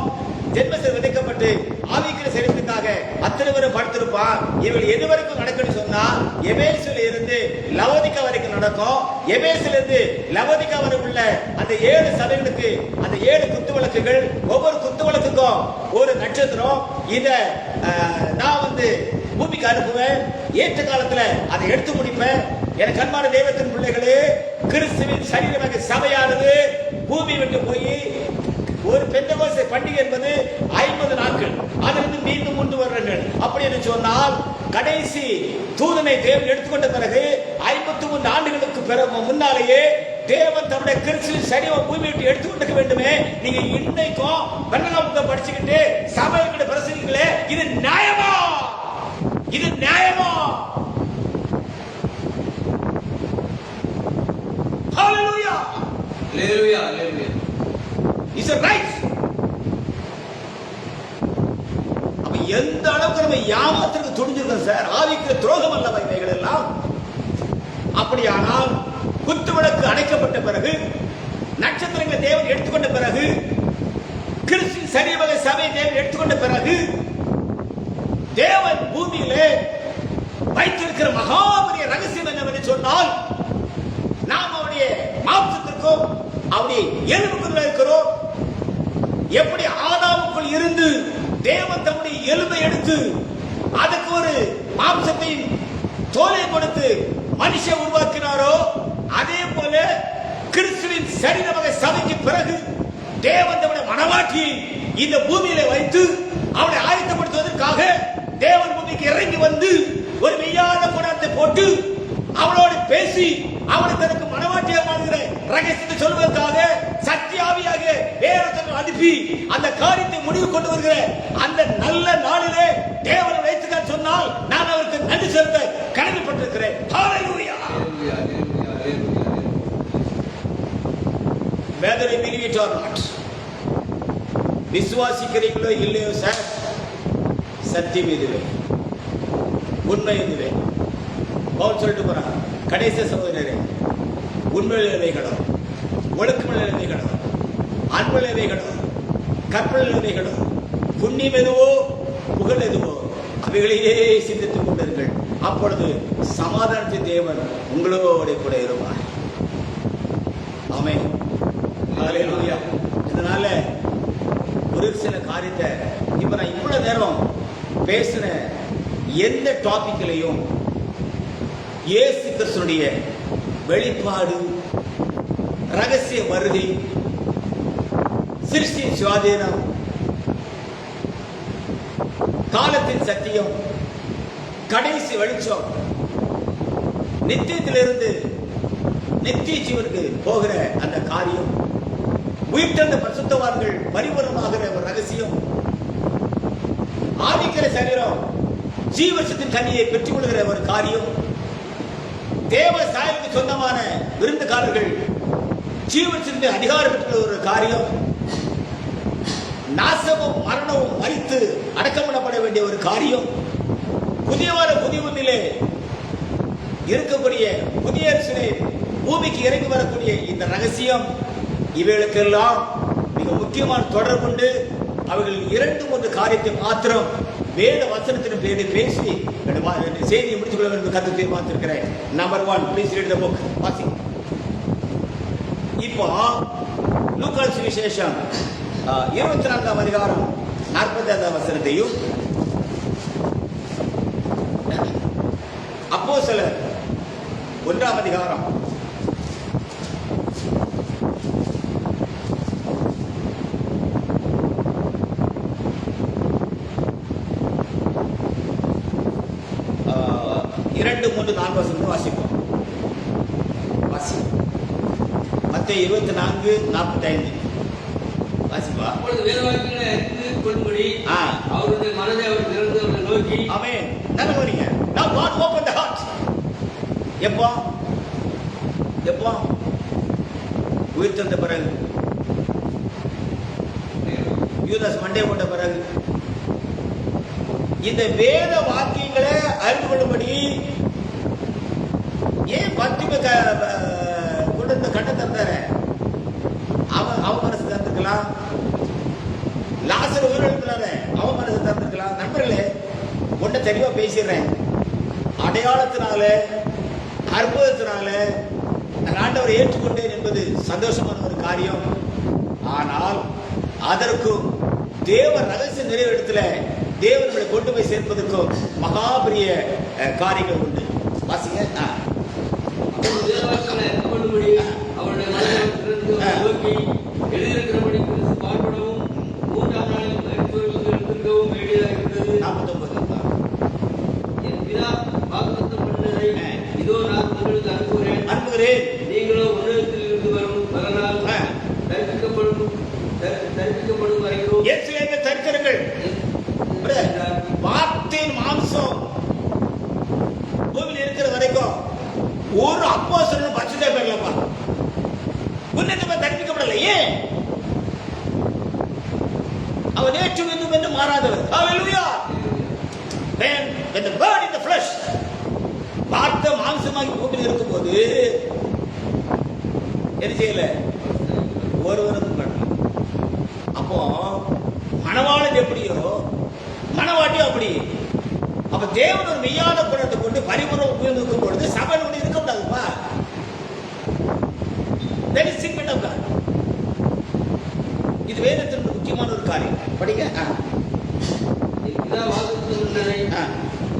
ஜென்மத்தில் விதைக்கப்பட்டு ஆவிக்கிற சரீரத்துக்காக அத்தனை பேரும் படுத்திருப்பான். இவர்கள் எது வரைக்கும் நடக்கும்னு சொன்னா, எபேசுல இருந்து லவோதிக்கா வரைக்கும் நடக்கும். எபேசுல இருந்து லவோதிக்கா வரை உள்ள அந்த 7 சபைகளுக்கு அந்த 7 குத்து விளக்குகள், ஒவ்வொரு குத்து விளக்குக்கும் ஒரு நட்சத்திரம். இத நான் பூமிக்கு அனுப்புவேன். ஏற்ற காலத்துல அதை எடுத்து முடிப்பேன். எனக்கு அன்பான தெய்வத்தின் பிள்ளைகளே, கிறிஸ்துவின் சரீரமாக சபையானது பூமி விட்டு போய் ஒரு பெந்தெகோஸ்தே பண்டிகை என்பது 50 நாட்கள், அதிலிருந்து மீண்டும் 3 வருடங்கள். அப்படி என்று சொன்னால், கடைசி தூதனை தேவன் எடுத்துக்கொண்ட பிறகு 53 ஆண்டுகளுக்கு பிறகு முன்னாலேயே தேவன் தம்முடைய கிறிஸ்துவின் சரீரம் பூமி விட்டு எடுத்துக்கொண்டிருக்க வேண்டுமே. நீங்க இன்னைக்கும் வெள்ளநாமத்தை படிச்சுக்கிட்டு சபையோட பிரசங்கிகளே, இது நியாயமா? இது நியாயமா? ஹalleluya, ஹalleluya, ஹalleluya. Is it right? அப்ப எந்த அளவுக்கு நம்ம யாமத்திற்கு துணிஞ்சிருக்கோம் சார். ஆவிக்கு துரோகம் அல்லவா இவைகள் எல்லாம்? அப்படியானால் குத்துவிளக்கு அணைக்கப்பட்ட பிறகு, நட்சத்திரங்களை தேவன் எடுத்துக்கொண்ட பிறகு, கிறிஸ்து சரீரமாக சபையை தேவன் எடுத்துக்கொண்ட பிறகு, தேவன் பூமியிலே வைத்திருக்கிற மகாபெரிய ரகசியம் என்னவென்று சொன்னால், நாம் அவருடைய மாம்சத்திற்கும் அவருடைய எலும்புக்குள்ள இருக்கிறோம். எப்படி ஆதாமுக்குள் இருந்து தேவன் தம்முடைய எலும்பை எடுத்து அதுக்கு ஒரு மாம்சத்தை தோலை கொடுத்து மனுஷன் உருவாக்கினாரோ, அதே போல கிறிஸ்துவின் சரீரமாக சபைக்கு பிறகு தேவன் தம்முடைய மனவாட்டியை இந்த பூமியில வைத்து அவனை ஆயத்தப்படுத்துவதற்காக தேவன் பூமிக்கு இறங்கி வந்து ஒரு மெய்யான குணத்தை போட்டு அவளோடு பேசி அவனை தனக்கு மனவாட்டியாக வாழ்கிற ரகசியத்தை சொல்வதற்காக சத்தியாவியாக வேறொருத்தரை அனுப்பி அந்த காரியத்தை முடிவு கொண்டு வருகிற அந்த நல்ல நாளிலே தேவனை வைத்துதான் சொன்னால் நான் அவருக்கு நன்றி செலுத்த கடமைப்பட்டிருக்கிறேன். ஹalleluya. It or not. விசுவாசிக்கிறீங்களோ இல்லையோ சார், சத்தியம் இதுவே, உண்மை இதுவே. பவுல் சொல்லிட்டு போறான், கடைசி சகோதரரே, உண்மையுள்ளவைகளும் ஒழுக்கமுள்ளவைகளும் அன்புள்ளவைகளும் கற்புள்ளவைகளும் புண்ணியம் எதுவோ புகழ் எதுவோ அவைகளிலே சிந்தித்துக் கொண்டிருங்கள். அப்பொழுது சமாதானத்தின் தேவன் உங்களோட கூட இருப்பார். ஆமென். ஹல்லேலூயா. இதனால ஒரு சில காரியத்தை இப்ப நான் இவ்வளவு நேரம் பேசின எந்த டாபிக்லையும் இயேசு கிறிஸ்துவினுடைய வெளிப்பாடு, ரகசிய வருகை, சிருஷ்டியின் சுவாதீனம், காலத்தின் சத்தியம், கடைசி வெளிச்சம், நித்தியத்திலிருந்து நித்திய ஜீவனுக்கு போகிற அந்த காரியம், உயிர்த்தெழுந்த பரிசுத்தவான்கள் பரிபூரணமாகிற ஒரு ரகசியம், ஆதிக்கிற சரீரம் ஜீவசத்தின் கனியை பெற்றுக் கொள்கிற ஒரு காரியம், தேவ சாயலுக்கு சொந்தமான விருந்துக்காரர்கள் ஜீவசத்தின் அதிகாரம் பெற்றுள்ள ஒரு காரியம், நாசமும் மரணமும் மரித்து அடக்கமிடப்பட வேண்டிய ஒரு காரியம், புதியவார புதிய பூமியிலே இருக்கக்கூடிய புதிய பூமிக்கு இறங்கி வரக்கூடிய இந்த ரகசியம், இவைகளுக்கெல்லாம் மிக முக்கியமான தொடர்புண்டு. அவர்கள் 2-3 காரியத்தை மாத்திரம் வேத வசனத்தின் பேரில் பேசி செய்தியை முடித்துக் கொள்ள வேண்டும் கருத்தை பார்த்திருக்கிறேன். Number 1, please read the book. வாசிங்க. இப்போ லூக்கா சுவிசேஷம் 24ஆம் அதிகாரம் 45ஆம் வசனத்தையும், அப்போஸ்தலர் 1ஆம் அதிகாரம் 2, 3, 4 வசனத்தை வாசிப்போம். வாசி. மத்தேயு 24:45 வாசிப்பா. அப்பொழுது வேதவாக்கியங்களை அறிந்து கொள்ளும்படி அவருடைய மனதை அவர் திறந்து அவரை நோக்கி. ஆமென். நல்லா கவனிங்க. Now God opened the heart. எப்போ உயிர்த்தெழுந்த பிறகு, யூதாஸ் மண்டே போட்ட பிறகு, இந்த வேத வாக்கியங்களை அறிந்து கொள்ளும்படி ஏன் பத்துமை கொண்டு இந்த கண்ணை திறந்தாரு? அவன் மனசு திறந்துக்கலாம். லாசர் உயிரிழந்தாரு, அவன் மனசு திறந்துக்கலாம். நண்பர்களே, ஒன்றை தெளிவா பேசிடுறேன். அடையாளத்தினால, அற்புதத்தினால ஆண்டவரை ஏற்றுக்கொண்டேன் என்பது சந்தோஷமான ஒரு காரியம். ஆனால் அதற்கும் தேவ ரகசிய நிறைவேறத்துல தேவர்களை கொண்டு போய் சேர்ப்பதற்கும் மகாபெரிய காரியங்கள் உண்டு. வாசிங்க. அவருடைய மனதை நோக்கி எழுதியிருக்கிறபடி பாடுபடவும் 3ஆம் நாளில் எழுந்திருக்கவும் வேண்டியதாக இருந்தது. 49. என் பிதா வாக்குத்தத்தம் பண்ணினதை இதோ நான் உங்களுக்கு அனுப்புகிறேன். நீங்களோ உன்னதத்தில் இருந்து வரும் பலனால் தரிப்பிக்கப்படும் வரைக்கும் எருசலேமில் தரித்திருங்கள். வார்த்தையின் மாம்சம் பூமியில் இருக்கிற வரைக்கும் ஒரு அப்போஸ்தலன் பரிசுத்த பேர்லப்பா உன்னதமா தரிப்பிக்கப்படல. ஏன்? அவர் நேற்றும் இன்றும் என்று மாறாதவர். ஹல்லேலூயா. When the word in the flesh, வார்த்தை மாம்சமாகி பூமியில் இருக்கும்போது என்ன செய்யல? ஒருவரும் பண்ணல. அப்போ மணவாளன் எப்படியோ மணவாட்டியும் அப்படி. அப்ப தேவன் ஒரு மெய்யான குணத்தை கொண்டு பரிபூர்ண உபயோகிக்கும் பொழுது சபை ஒன்று இருக்க கூடாதுப்பா. இது வேதத்தின் முக்கியமான ஒரு காரியம். படிங்க.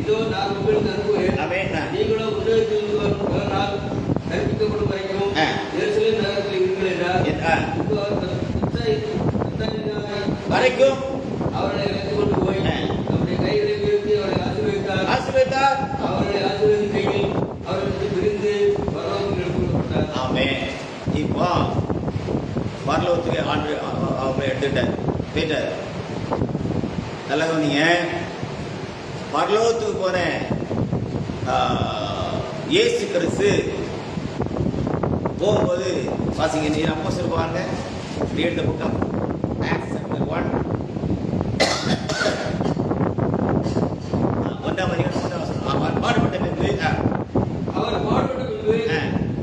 இதோ நான் உங்களுக்கு அனுப்புகிறேன். நீங்களோ உன்னதத்தில் இருந்து வரும் பலனால் தரிப்பிக்கப்படும் வரைக்கும் எருசலேம் நகரத்தில் இருங்கள் என்றார். வரைக்கும் அவர்களை அழைத்து கொண்டு போய் அவருடைய கைகளை உயர்த்தி அவரை ஆசீர்வதித்தார். அவர்களை ஆசீர்வதி கையில் அவர்களுக்கு பிரிந்து பரலோகத்தில் எடுத்துக்கொள்ளப்பட்டார். ஆமென். இப்போ பரலோகத்துக்கு ஆண்டு அவங்களை எடுத்துட்டார். போயிட்டார். நல்லா சொன்னீங்க. பரலோகத்துக்கு போன இயேசு கிறிஸ்து போகும்போது வாசிங்க. நீ அப்போஸ்தலர் பாருங்க Read the book of Acts chapter 1. ஒன்றாம் அதிகாரம் 1ஆம் வசனம். அவர் பாடுபட்ட பின்பு அவர் பாடுபட்ட பின்பு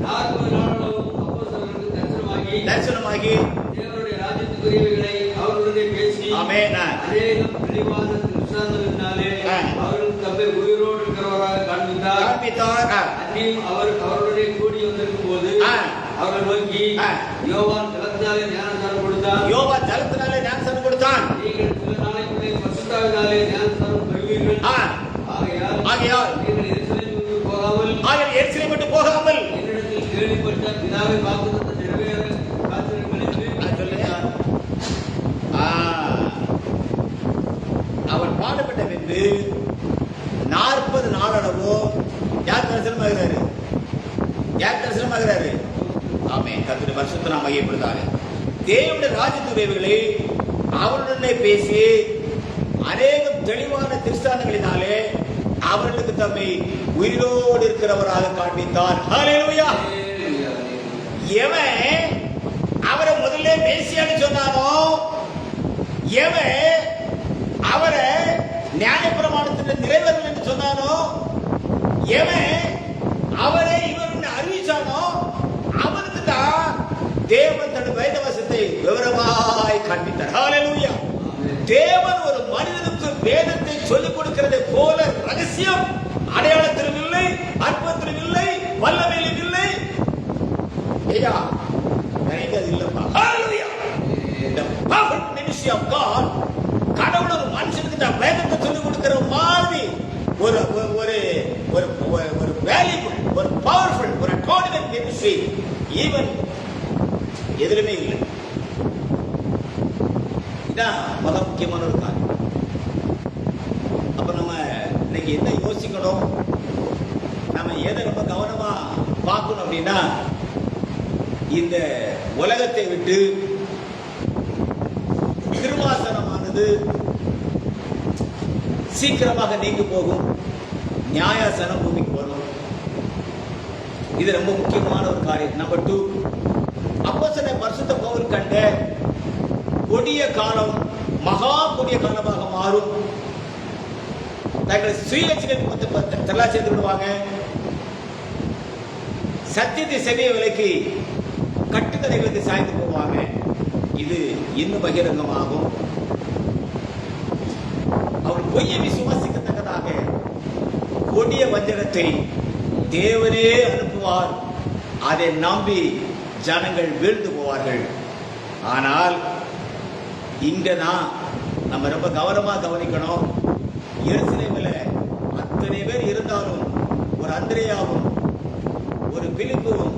40 நாளளவும் அப்போஸ்தலர்களுக்கு தரிசனமாகி தேவனுடைய ராஜ்யத்துக்குரியவைகளை அவர்களுடைய பேசி ஆமென். அநேகம் தெளிவான திருஷ்டாந்தங்களினாலே அவர்கள் தம்மை உயிரோடு இருக்கிறவராக காண்பித்தார். அன்றியும் அவர் அவர்களுடைய கூடி வந்திருக்கும் போது அவர்கள் நோக்கி யோவான் ஜலத்தினாலே ஞானஸ்நானம் கொடுத்தான். நீங்கள் சில நாளைக்குள்ளே பரிசுத்தாவினாலே ஞானஸ்நானம் பெறுவீர்கள். ஆகையால் நீங்கள் எருசலேம் விட்டு போகாமல் என்னிடத்தில் கேள்விப்பட்ட பிதாவை வாக்குத்தத்தத்தை நிறைவேற காத்திருங்கள் என்று சொல்லுகிறார். அவர் பாடுபட்ட பின்பு 40 நாளளவோ யார் தரிசனமாகிறாரு? ஆமென். கர்த்தருடைய பரிசுத்த நாமம் மகிமைப்படுவதாக. தேவனுடைய ராஜ்யத்துவைகளை அவருடனே பேசி அநேகம் தெளிவான திருஷ்டாந்தங்களினாலே அவர்களுக்கு தம்மை உயிரோடு இருக்கிறவராக காண்பித்தார். ஹல்லேலூயா. எவன் அவரை முதல்ல மேசியான்னு சொன்னானோ, எவன் அவரை நியாயப்பிரமாணத்தின் நிறைவேறல் என்று சொன்னானோ, எவன் அவரை இவருன்னு அறிவிச்சானோ, அவனுக்கு தான் தேவன் தன் வேதவசத்தை விவரமாய் காண்பித்தார். ஹல்லேலூயா. தேவன் ஒரு மனிதனுக்கு வேதத்தை சொல்லிக் கொடுக்கிறதை போல ரகசியம் அடையாளத்திலும் இல்லை, அற்பத்திலும் இல்லை, வல்லமையிலும் இல்லை. ஐயா நினைக்கிறது இல்லப்பா. ஹல்லேலூயா. The perfect ministry of God, கடவுள் ஒரு மனுஷனுக்கு தான் வேதத்தை சொல்லிக் கொடுக்கிற மாதிரி ஒரு ஒரு ஒரு ஒரு வேல்யூபிள், ஒரு பவர்ஃபுல், ஒரு அட்டானமஸ் மினிஸ்ட்ரி ஈவன் எதிலுமே இல்லை. இதான் மிக முக்கியமான ஒரு காரியம். அப்ப நம்ம இன்னைக்கு என்ன யோசிக்கணும், நம்ம எதை ரொம்ப கவனமா பார்க்கணும் அப்படின்னா, இந்த உலகத்தை விட்டு கிருபாசனமானது சீக்கிரமாக நீங்கி போகும், நியாயாசனம் பூமிக்கு வரும். இது ரொம்ப முக்கியமான ஒரு காரியம். நம்பர் 2, அப்போஸ்தலனாகிய பரிசுத்த பவுல் கண்ட கொடிய காலம் மகா கொடிய காலமாக மாறும். தங்கள் சுயலட்சியத்தை தெல்லாம் சேர்ந்து விடுவாங்க. சத்தியத்தை செவிய விலைக்கு கட்டுக்கதைகளுக்கு சாய்ந்து போவாங்க. இது இன்னும் பகிரங்கமாகும். அவர் பொய்யை விசுவாசிக்கத்தக்கதாக கொடிய வஞ்சகத்தை தேவனே அனுப்புவார். அதை நம்பி ஜனங்கள் வீழ்ந்து போவார்கள். ஆனால் இங்கதான் நம்ம ரொம்ப கவனமா கவனிக்கணும். எருசலேமில் அத்தனை பேர் இருந்தாலும் ஒரு அந்திரேயாவும், ஒரு பிலிப்புவும்,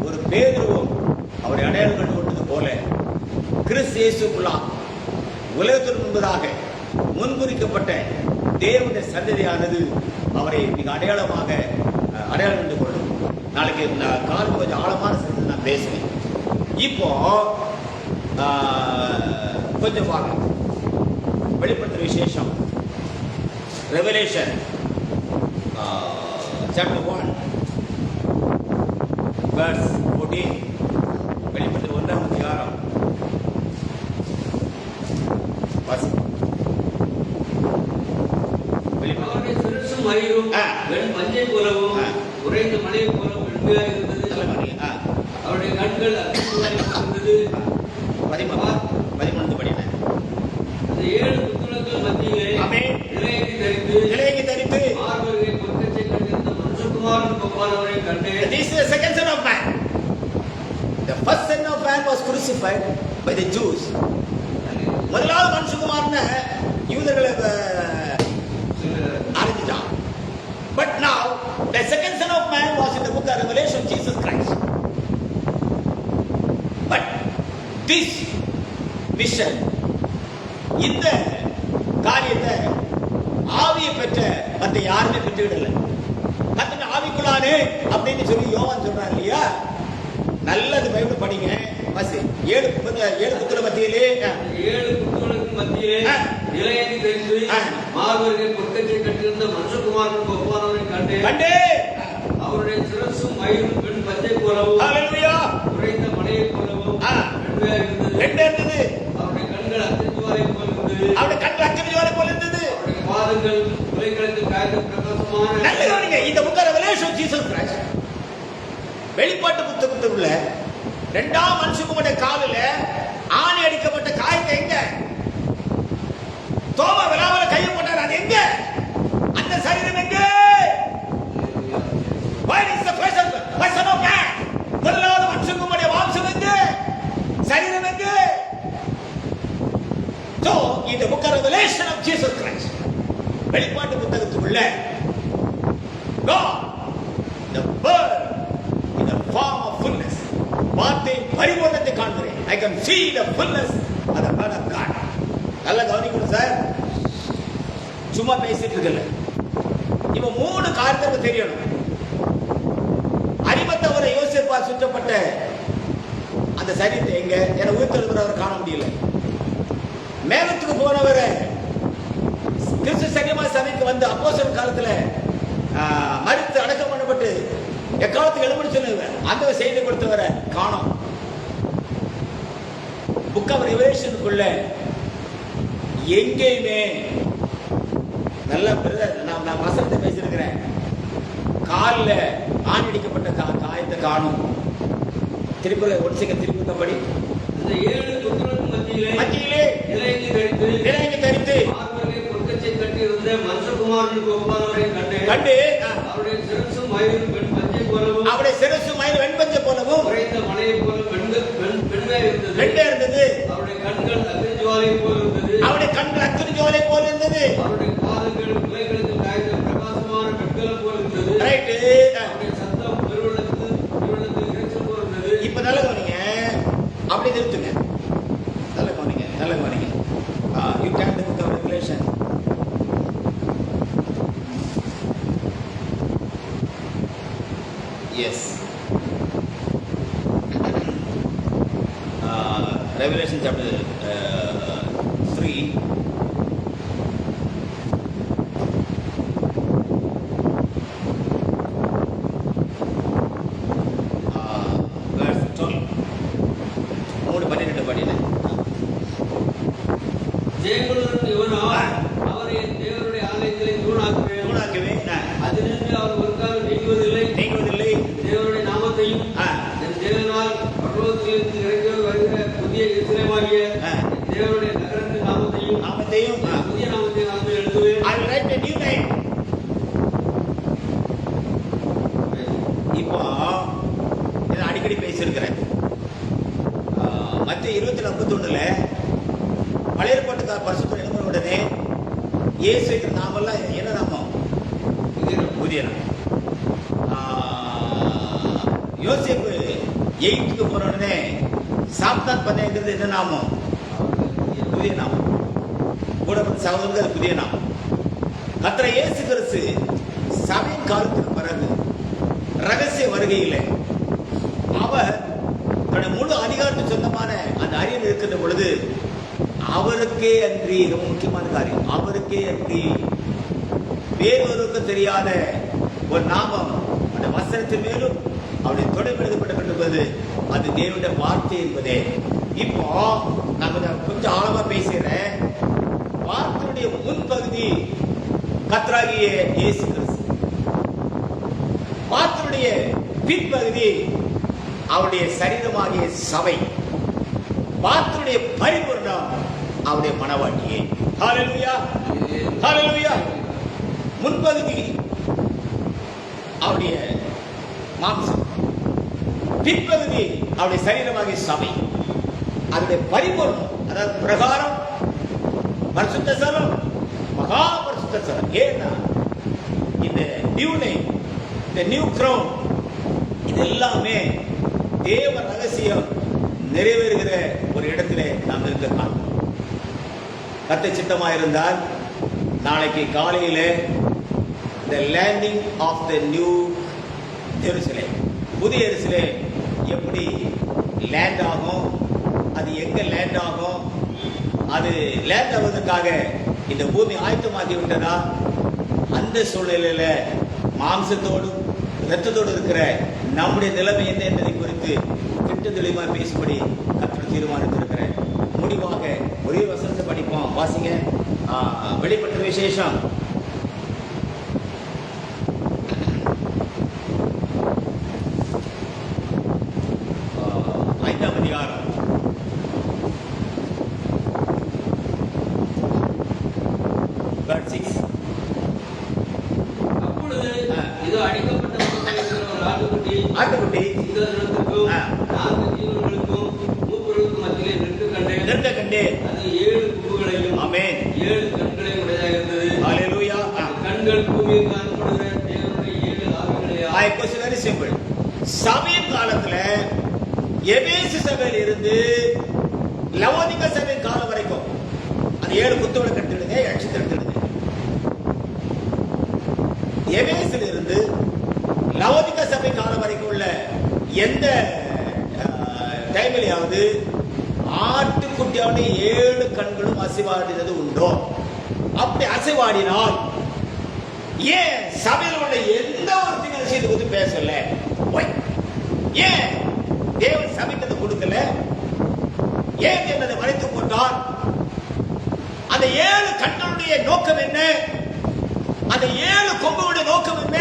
ஒரு பேதுருவும் அவரை அடையாளம் கண்டு கொண்டது போல கிறிஸ்து இயேசுக்குள்ளாம் உலகத்திற்கு முன்பதாக முன்குறிக்கப்பட்ட தேவனுடைய சந்ததியானது அவரை மிக அடையாளமாக அடையாளம் கண்டு கொள்ளும். நாளைக்கு காலம் கொஞ்சம் ஆழமான சந்ததி நான் பேசுவேன். இப்போ கொஞ்சம் வாங்க, வெளிப்படுத்துற விசேஷம் ரெவலேஷன் சாப்டர் 1 verse 14. வெளிப்படுத்துற 1ஆம் அதிகாரம் அவருடைய சிரசும் மயிரும் பஞ்சை போலவும் உறைந்த மலை போலவும் வெண்மையாக இருந்தது. அவருடைய கண்கள் அக்னியாய் இருந்தது. 13 படினேன். அந்த 7 புத்தகங்கள் மத்தியிலே நிலையங்கி தரித்து மார்பருகே பொற்கச்சை கட்டியிருந்த மனுஷகுமாரனுக்கு ஒப்பானவரை கண்டேன். This is the second son of man. The first son of man was crucified by the Jews. முதலாவது மனுஷகுமாரனை யூதர்களை அறிஞ்சிட்டான். But now the second son of man was in the book of Revelation, Jesus Christ. But this vision, இந்த காரியத்தை ஆவியை பெற்ற மற்ற யாருமே பெற்றுவிடல. கர்த்தருடைய ஆவிக்குள்ளானே அப்படின்னு சொல்லி யோவான் சொல்றான் இல்லையா? நல்லது பைபிள் படிங்க. பஸ் 7 புத்தக மத்தியிலே 7 புத்தகங்களுக்கு மத்தியிலே நிலையங்கி தரித்து மார்பருகே பொற்கச்சை கட்டியிருந்த மனுஷகுமாரனுக்கு ஒப்பானவரை கண்டேன். அவருடைய சிரசும் மயிரும் பஞ்சை போலவும் உறைந்த மலையை போலவும் வெண்மையாக கண்கள் அக்கினி ஜுவாலை போல இருந்தது. அவருடைய பாதங்கள் உலைக்களத்தில் காய்ந்த பிரகாசமான. நல்ல கவனிங்க, இந்த book of revelation Jesus Christ வெளிப்பாட்டு புத்தகத்துக்குள்ள இரண்டாம் மனுஷனுடைய காலில ஆணி அடிக்கப்பட்ட காயத்தை எங்க தோமா விழாவில கையை போட்டார், அது எங்க? அந்த சரீரம் எங்க? Where is the person of man? முதலாவது மனுஷனுடைய மாம்சம் எங்க? சரீரம் எங்க? So in the book of Revelation of Jesus Christ, வெளிப்பாட்டு புத்தகத்துக்குள்ள God, the word in the form of fullness, வார்த்தை பரிபூரணத்தை காண்கிறேன். I can see the fullness of the word of God. நல்லா கவனிக்கணும் சார், சும்மா பேசிட்டு இருக்கல. இப்ப 3 காரியத்தை தெரியணும். அரிமத்தவரை யோசேப்பால் சுற்றப்பட்ட அந்த சரீரத்தை எங்க? என உயிர்த்தெழுகிறவர் காண முடியல. மேகத்துக்கு போனவரை கிறிஸ்து சரியமா சபைக்கு வந்து அப்போஸ்தலர் காலத்துல மரித்து அடக்கம் பண்ணப்பட்டு எக்காலத்துக்கு எழுபடி சொன்னவர் அந்த செய்தி கொடுத்தவரை காணோம். புக் ஆஃப் ரெவலேஷனுக்குள்ள எங்கேயுமே நல்ல நான் வசனத்தை பேசியிருக்கிறேன். காலில் ஆணடிக்கப்பட்ட காயத்தை காணும். திருப்பி திருப்பி இந்த 7 புத்தகங்களுக்கு மத்தியிலே நிலையங்கி தரித்து மார்பகை பொற்கச்சை கட்டி இருந்த மனுஷகுமாரனுக்கு ஒப்பானவரை கண்டு அவருடைய சிரசும் மயிரும் வெண்பஞ்சை போலவும் வெண்பஞ்சை போலவும் உறைந்த மலையை போல வெண்மையா இருந்தது. அவருடைய கண்கள் அக்கினி ஜுவாலை போல இருந்தது. அவருடைய பாதங்கள் உலைக்களத்தில் காய்ந்த பிரகாசமான கற்கள் போல இருந்தது. அவருடைய சத்தம் பெருவெள்ளத்தில் இறைச்சல் போல இருந்தது. இப்ப நல்ல கவனிங்க, அப்படி நிறுத்துங்க. நல்ல கவனிங்க. You can the book of Revelation. Yes. Revelation chapter 3. Verse 12. 3:12 படிக்கிறேன். ஜெயங்கொள்ளும் இவனோ அவரை தேவனுடைய ஆலயத்திலே தூணாக்குவேன். அதிலிருந்து அவர் ஒரு காலம் நீங்குவதில்லை. தேவனுடைய நாமத்தையும் என் தேவனால் பரலோகத்திலிருந்து இறங்கி வருகிற புதிய எருசலேமாகிய தேவனுடைய நகரத்தின் நாமத்தையும் புதிய நாமத்தையும் நான் எழுதுவேன். I will write a new name. இப்போ இதை அடிக்கடி பேசியிருக்கிறேன். மத்திய 20:51 பழைய ஏற்பாட்டுக்கார பரிசுத்தர் எழுதின உடனே இயேசு நாமெல்லாம் என்ன நாமம்? புதிய நாமம். யோசேப்பு எகிப்துக்கு போன உடனே சாப்தான் பண்ணைங்கிறது என்ன நாமம்? புதிய நாமம். கூட சகோதரர்கள் அது புதிய நாமம். கர்த்தர் இயேசு கிறிஸ்து சபையின் காலத்துக்கு பிறகு ரகசிய வருகையில் அவர் தன்னுடைய முழு அதிகாரத்துக்கு சொந்தமான அந்த அறிவு இருக்கின்ற பொழுது அவருக்கே அன்றி, ரொம்ப முக்கியமான காரியம், அவருக்கே அன்றி வேறொருக்கும் தெரியாத ஒரு நாமம் அந்த வசனத்தின் மேலும் அவருடைய தொடர்பு எழுதப்பட்டிருப்பது அது தேவனுடைய வார்த்தை என்பதே. இப்போ நான் கொஞ்சம் ஆழமா பேசுகிறேன். வார்த்தையுடைய முன்பகுதி கர்த்தராகிய இயேசு கிறிஸ்து, வார்த்தையுடைய பின்பகுதி அவருடைய சரீரமாகிய சபை, வார்த்தையுடைய பரிபூரணம் அவருடைய மனவாட்டியே. ஹல்லேலூயா, ஹல்லேலூயா. முன்பகுதி அவருடைய மாம்சம், பின்பகுதி அவருடைய சரீரமாகிய சபை. அதனுடைய பரிபூரணம், அதாவது பிரகாரம், பரிசுத்த ஸ்தலம், மகா பரிசுத்த ஸ்தலம். ஏன்னா இந்த நியூ நேம், இந்த நியூ கிரவுன், இது எல்லாமே தேவ ரகசியம் நிறைவேறுகிற ஒரு இடத்திலே நாம் இருக்க காணும். கர்த்தர் சித்தமாயிருந்தால் நாளைக்கு காலையிலே the landing of the new Jerusalem, புதிய எருசலேம் எப்படி லேண்ட் ஆகும், அது எங்க லேண்ட் ஆகும், அது லேண்ட் ஆவதற்காக இந்த பூமி ஆயத்தமாகி விட்டதா, அந்த சூழ்நிலையில மாம்சத்தோடும் இரத்தத்தோடு இருக்கிற நம்முடைய நிலைமை என்ன என்பதை குறித்து திட்ட தெளிவாக பேசும்படி கர்த்தர் தீர்மானித்திருக்கிறேன். முடிவாக ஒரே வசனத்தை படிப்போம், வாசிங்க. வெளிப்பட்ட விசேஷம் 5ஆம் அதிகாரம் 6. அப்பொழுது இதோ அடிக்கப்பட்ட ஒரு ஆட்டுக்குட்டி சிங்கத்திற்கும் 4 ஜீவன்களுக்கும் மூப்பர்களுக்கும் மத்தியிலே நிற்க கண்டேன். அது 7 கொம்புகளையும் 7 கண்களையும் உடையதாக இருந்தது. ஹalleluya. கண்கள் பூமியில் காணப்படுகிற தேவனுடைய 7 ஆவிகளையா? I question very simple. சபையின் காலத்துல எபேசு சபையில் இருந்து லவோதிகா சபையின் காலம் வரைக்கும் அந்த 7 குத்துவிளக்கு எடுத்துடுங்க, நட்சத்திரம் எடுத்துடுங்க. எபேசில் இருந்து லவோதிகா சபை காலம் வரைக்கும் உள்ள எந்த டைம்லயாவது ஆட்டுக்குட்டியாவுடைய 7 கண்களும் அசைவாடினது உண்டோ? அப்படி அசைவாடினால் ஏன் சபையில் உள்ள எந்த ஒரு விஷயத்தை பத்தி பேசல? ஏன் தேவன் சபைக்கு அதை கொடுக்கல? ஏன் தேவன் அதை மறைத்து போட்டார்? அந்த 7 கண்களுடைய நோக்கம் என்ன? அந்த 7 கொம்புகளுடைய நோக்கம் என்ன?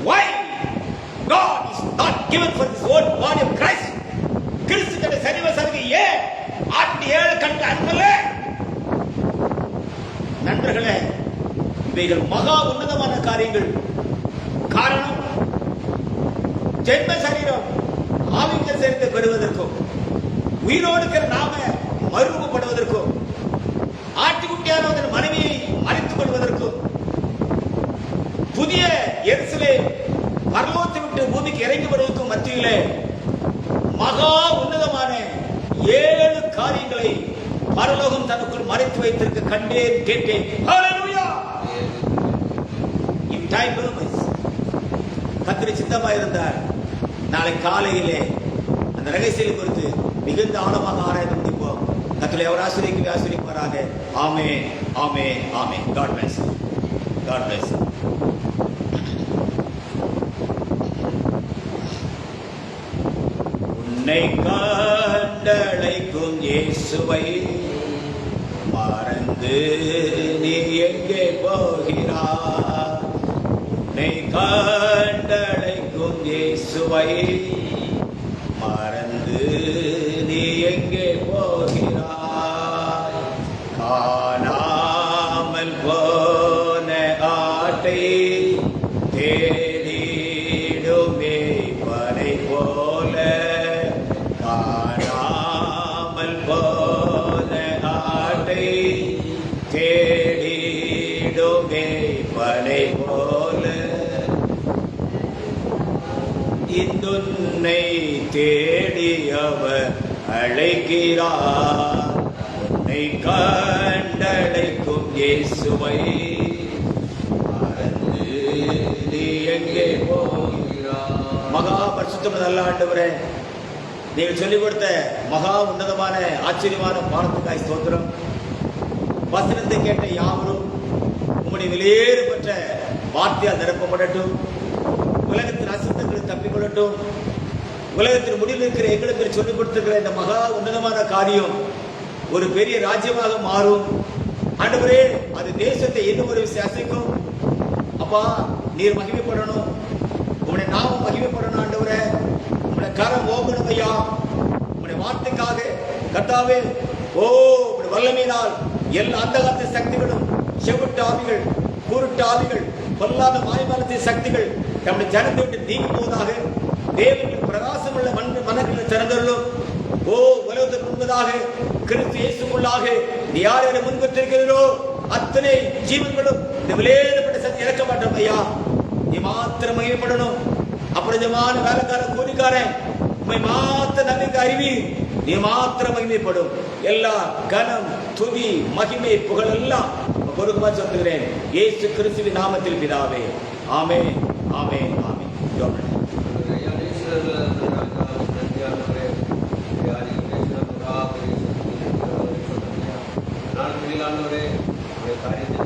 Why God is not given for this whole body of Christ? கிறிஸ்துவின் சரீர சபைக்கு ஏன் ஆட்டு 7 கண்கள் அனுப்பல? நண்பர்களே, இவைகள் மகா உன்னதமான காரியங்கள். காரணம், ஜென்ம சரீரம் ஆவிக்க சரீரத்தை பெறுவதற்கும், உயிரோடு இருக்கிற நாம மறுரூபப்படுவதற்கும், ஆட்டுக்குட்டியான மனைவியை மறைத்துக் கொள்வதற்கும், புதிய எருசலேம் பரலோகத்தை விட்டு பூமிக்கு இறங்கி வருவதற்கும் மத்தியிலே மகா உன்னதமான 7 காரியங்களை பரலோகம் தனக்குள் மறைத்து வைத்திருக்க கண்டேன், கேட்டேன். ஹalleluya. இன் டைம் பெர்மிட்ஸ், கர்த்தர் சித்தமாயிருந்தார், நாளை காலையிலே அந்த ரகசியத்தை குறித்து மிகுந்த ஆழமாக ஆராய்ந்து முடிப்போம். கர்த்தர் அவர் ஆசீர்வதிப்பாராக. ஆமென், ஆமென், ஆமென். God bless you. God bless you. உன்னை கண்டழைக்கும் இயேசுவை மறந்து நீ எங்கே போகிறாய்? உன்னை கண்டழைக்கும் இயேசுவை மறந்து நீ எங்கே போகிறாய்? காணாமல் போன ஆட்டை தேடிடுமே பனை போல, காணாமல் போன ஆட்டை தேடிடுமே பனை போல, இந்துன்னை தேடியவர் அழைக்கிறார். உன்னை கண்டழைக்கும் இயேசுவை மறந்து நீ எங்கே போகிறாய்? மகா பரிசுத்தம் நல்ல ஆண்டவரே, நீங்கள் சொல்லிக் கொடுத்த மகா உன்னதமான ஆச்சரியமான பாடத்துக்காய் ஸ்தோத்திரம். வசனத்தை கேட்ட யாவரும் உம்முடைய வெளியேறு பெற்ற வார்த்தையால் நிரப்பப்படட்டும். உலகத்தின் அசுத்தங்கள் தப்பிக்கொள்ளட்டும். உலகத்தின் முடிவில் இருக்கிற எங்களுக்கு சொல்லிக் கொடுத்திருக்கிற இந்த மகா உன்னதமான காரியம் ஒரு பெரிய ராஜ்யமாக மாறும். ஆண்டவரே, அது தேசத்தை இன்னும் ஒரு அசைக்கும். அப்பா, நீர் மகிமைப்படணும், உங்களுடைய நாமம் மகிமைப்படணும். ஆண்டவரே, உங்களுடைய கரம் ஓங்கணும் ஐயா. உங்களுடைய வார்த்தைக்காக கர்த்தாவே, உங்களுடைய வல்லமையினால் எல்லா அந்தகாரத்தின் சக்திகளும், செவிட்டு ஆவிகள், குருட்டு ஆவிகள், பொல்லாத மாயமானத்தின் சக்திகள் நம்முடைய ஜனத்தை விட்டு நீங்கி போவதாக. தேவனின் பிரகாசம் உள்ள மனங்களை திறந்தருளும். உலகத்திற்கு முன்பதாக கிறிஸ்து இயேசுக்குள்ளாக நீ யார் யாரை முன்பற்றிருக்கிறீரோ அத்தனை ஜீவன்களும் இந்த விலையேறப்பட்ட சக்தி இறக்க மாட்டோம் ஐயா. நீ மாத்திரம் மகிமைப்படணும். அப்புறமான வேலைக்காரன் கூலிக்காரன் உண்மை மாத்திர நம்பிக்கை அறிவி, நீ மாத்திரம் மகிமைப்படும். எல்லா கனம், துதி, மகிமை, புகழ் எல்லாம் பொறுப்பா சொல்லுகிறேன் இயேசு கிறிஸ்துவின் நாமத்தில் பிதாவே. ஆமென், ஆமென், ஆமென். காரியத்தை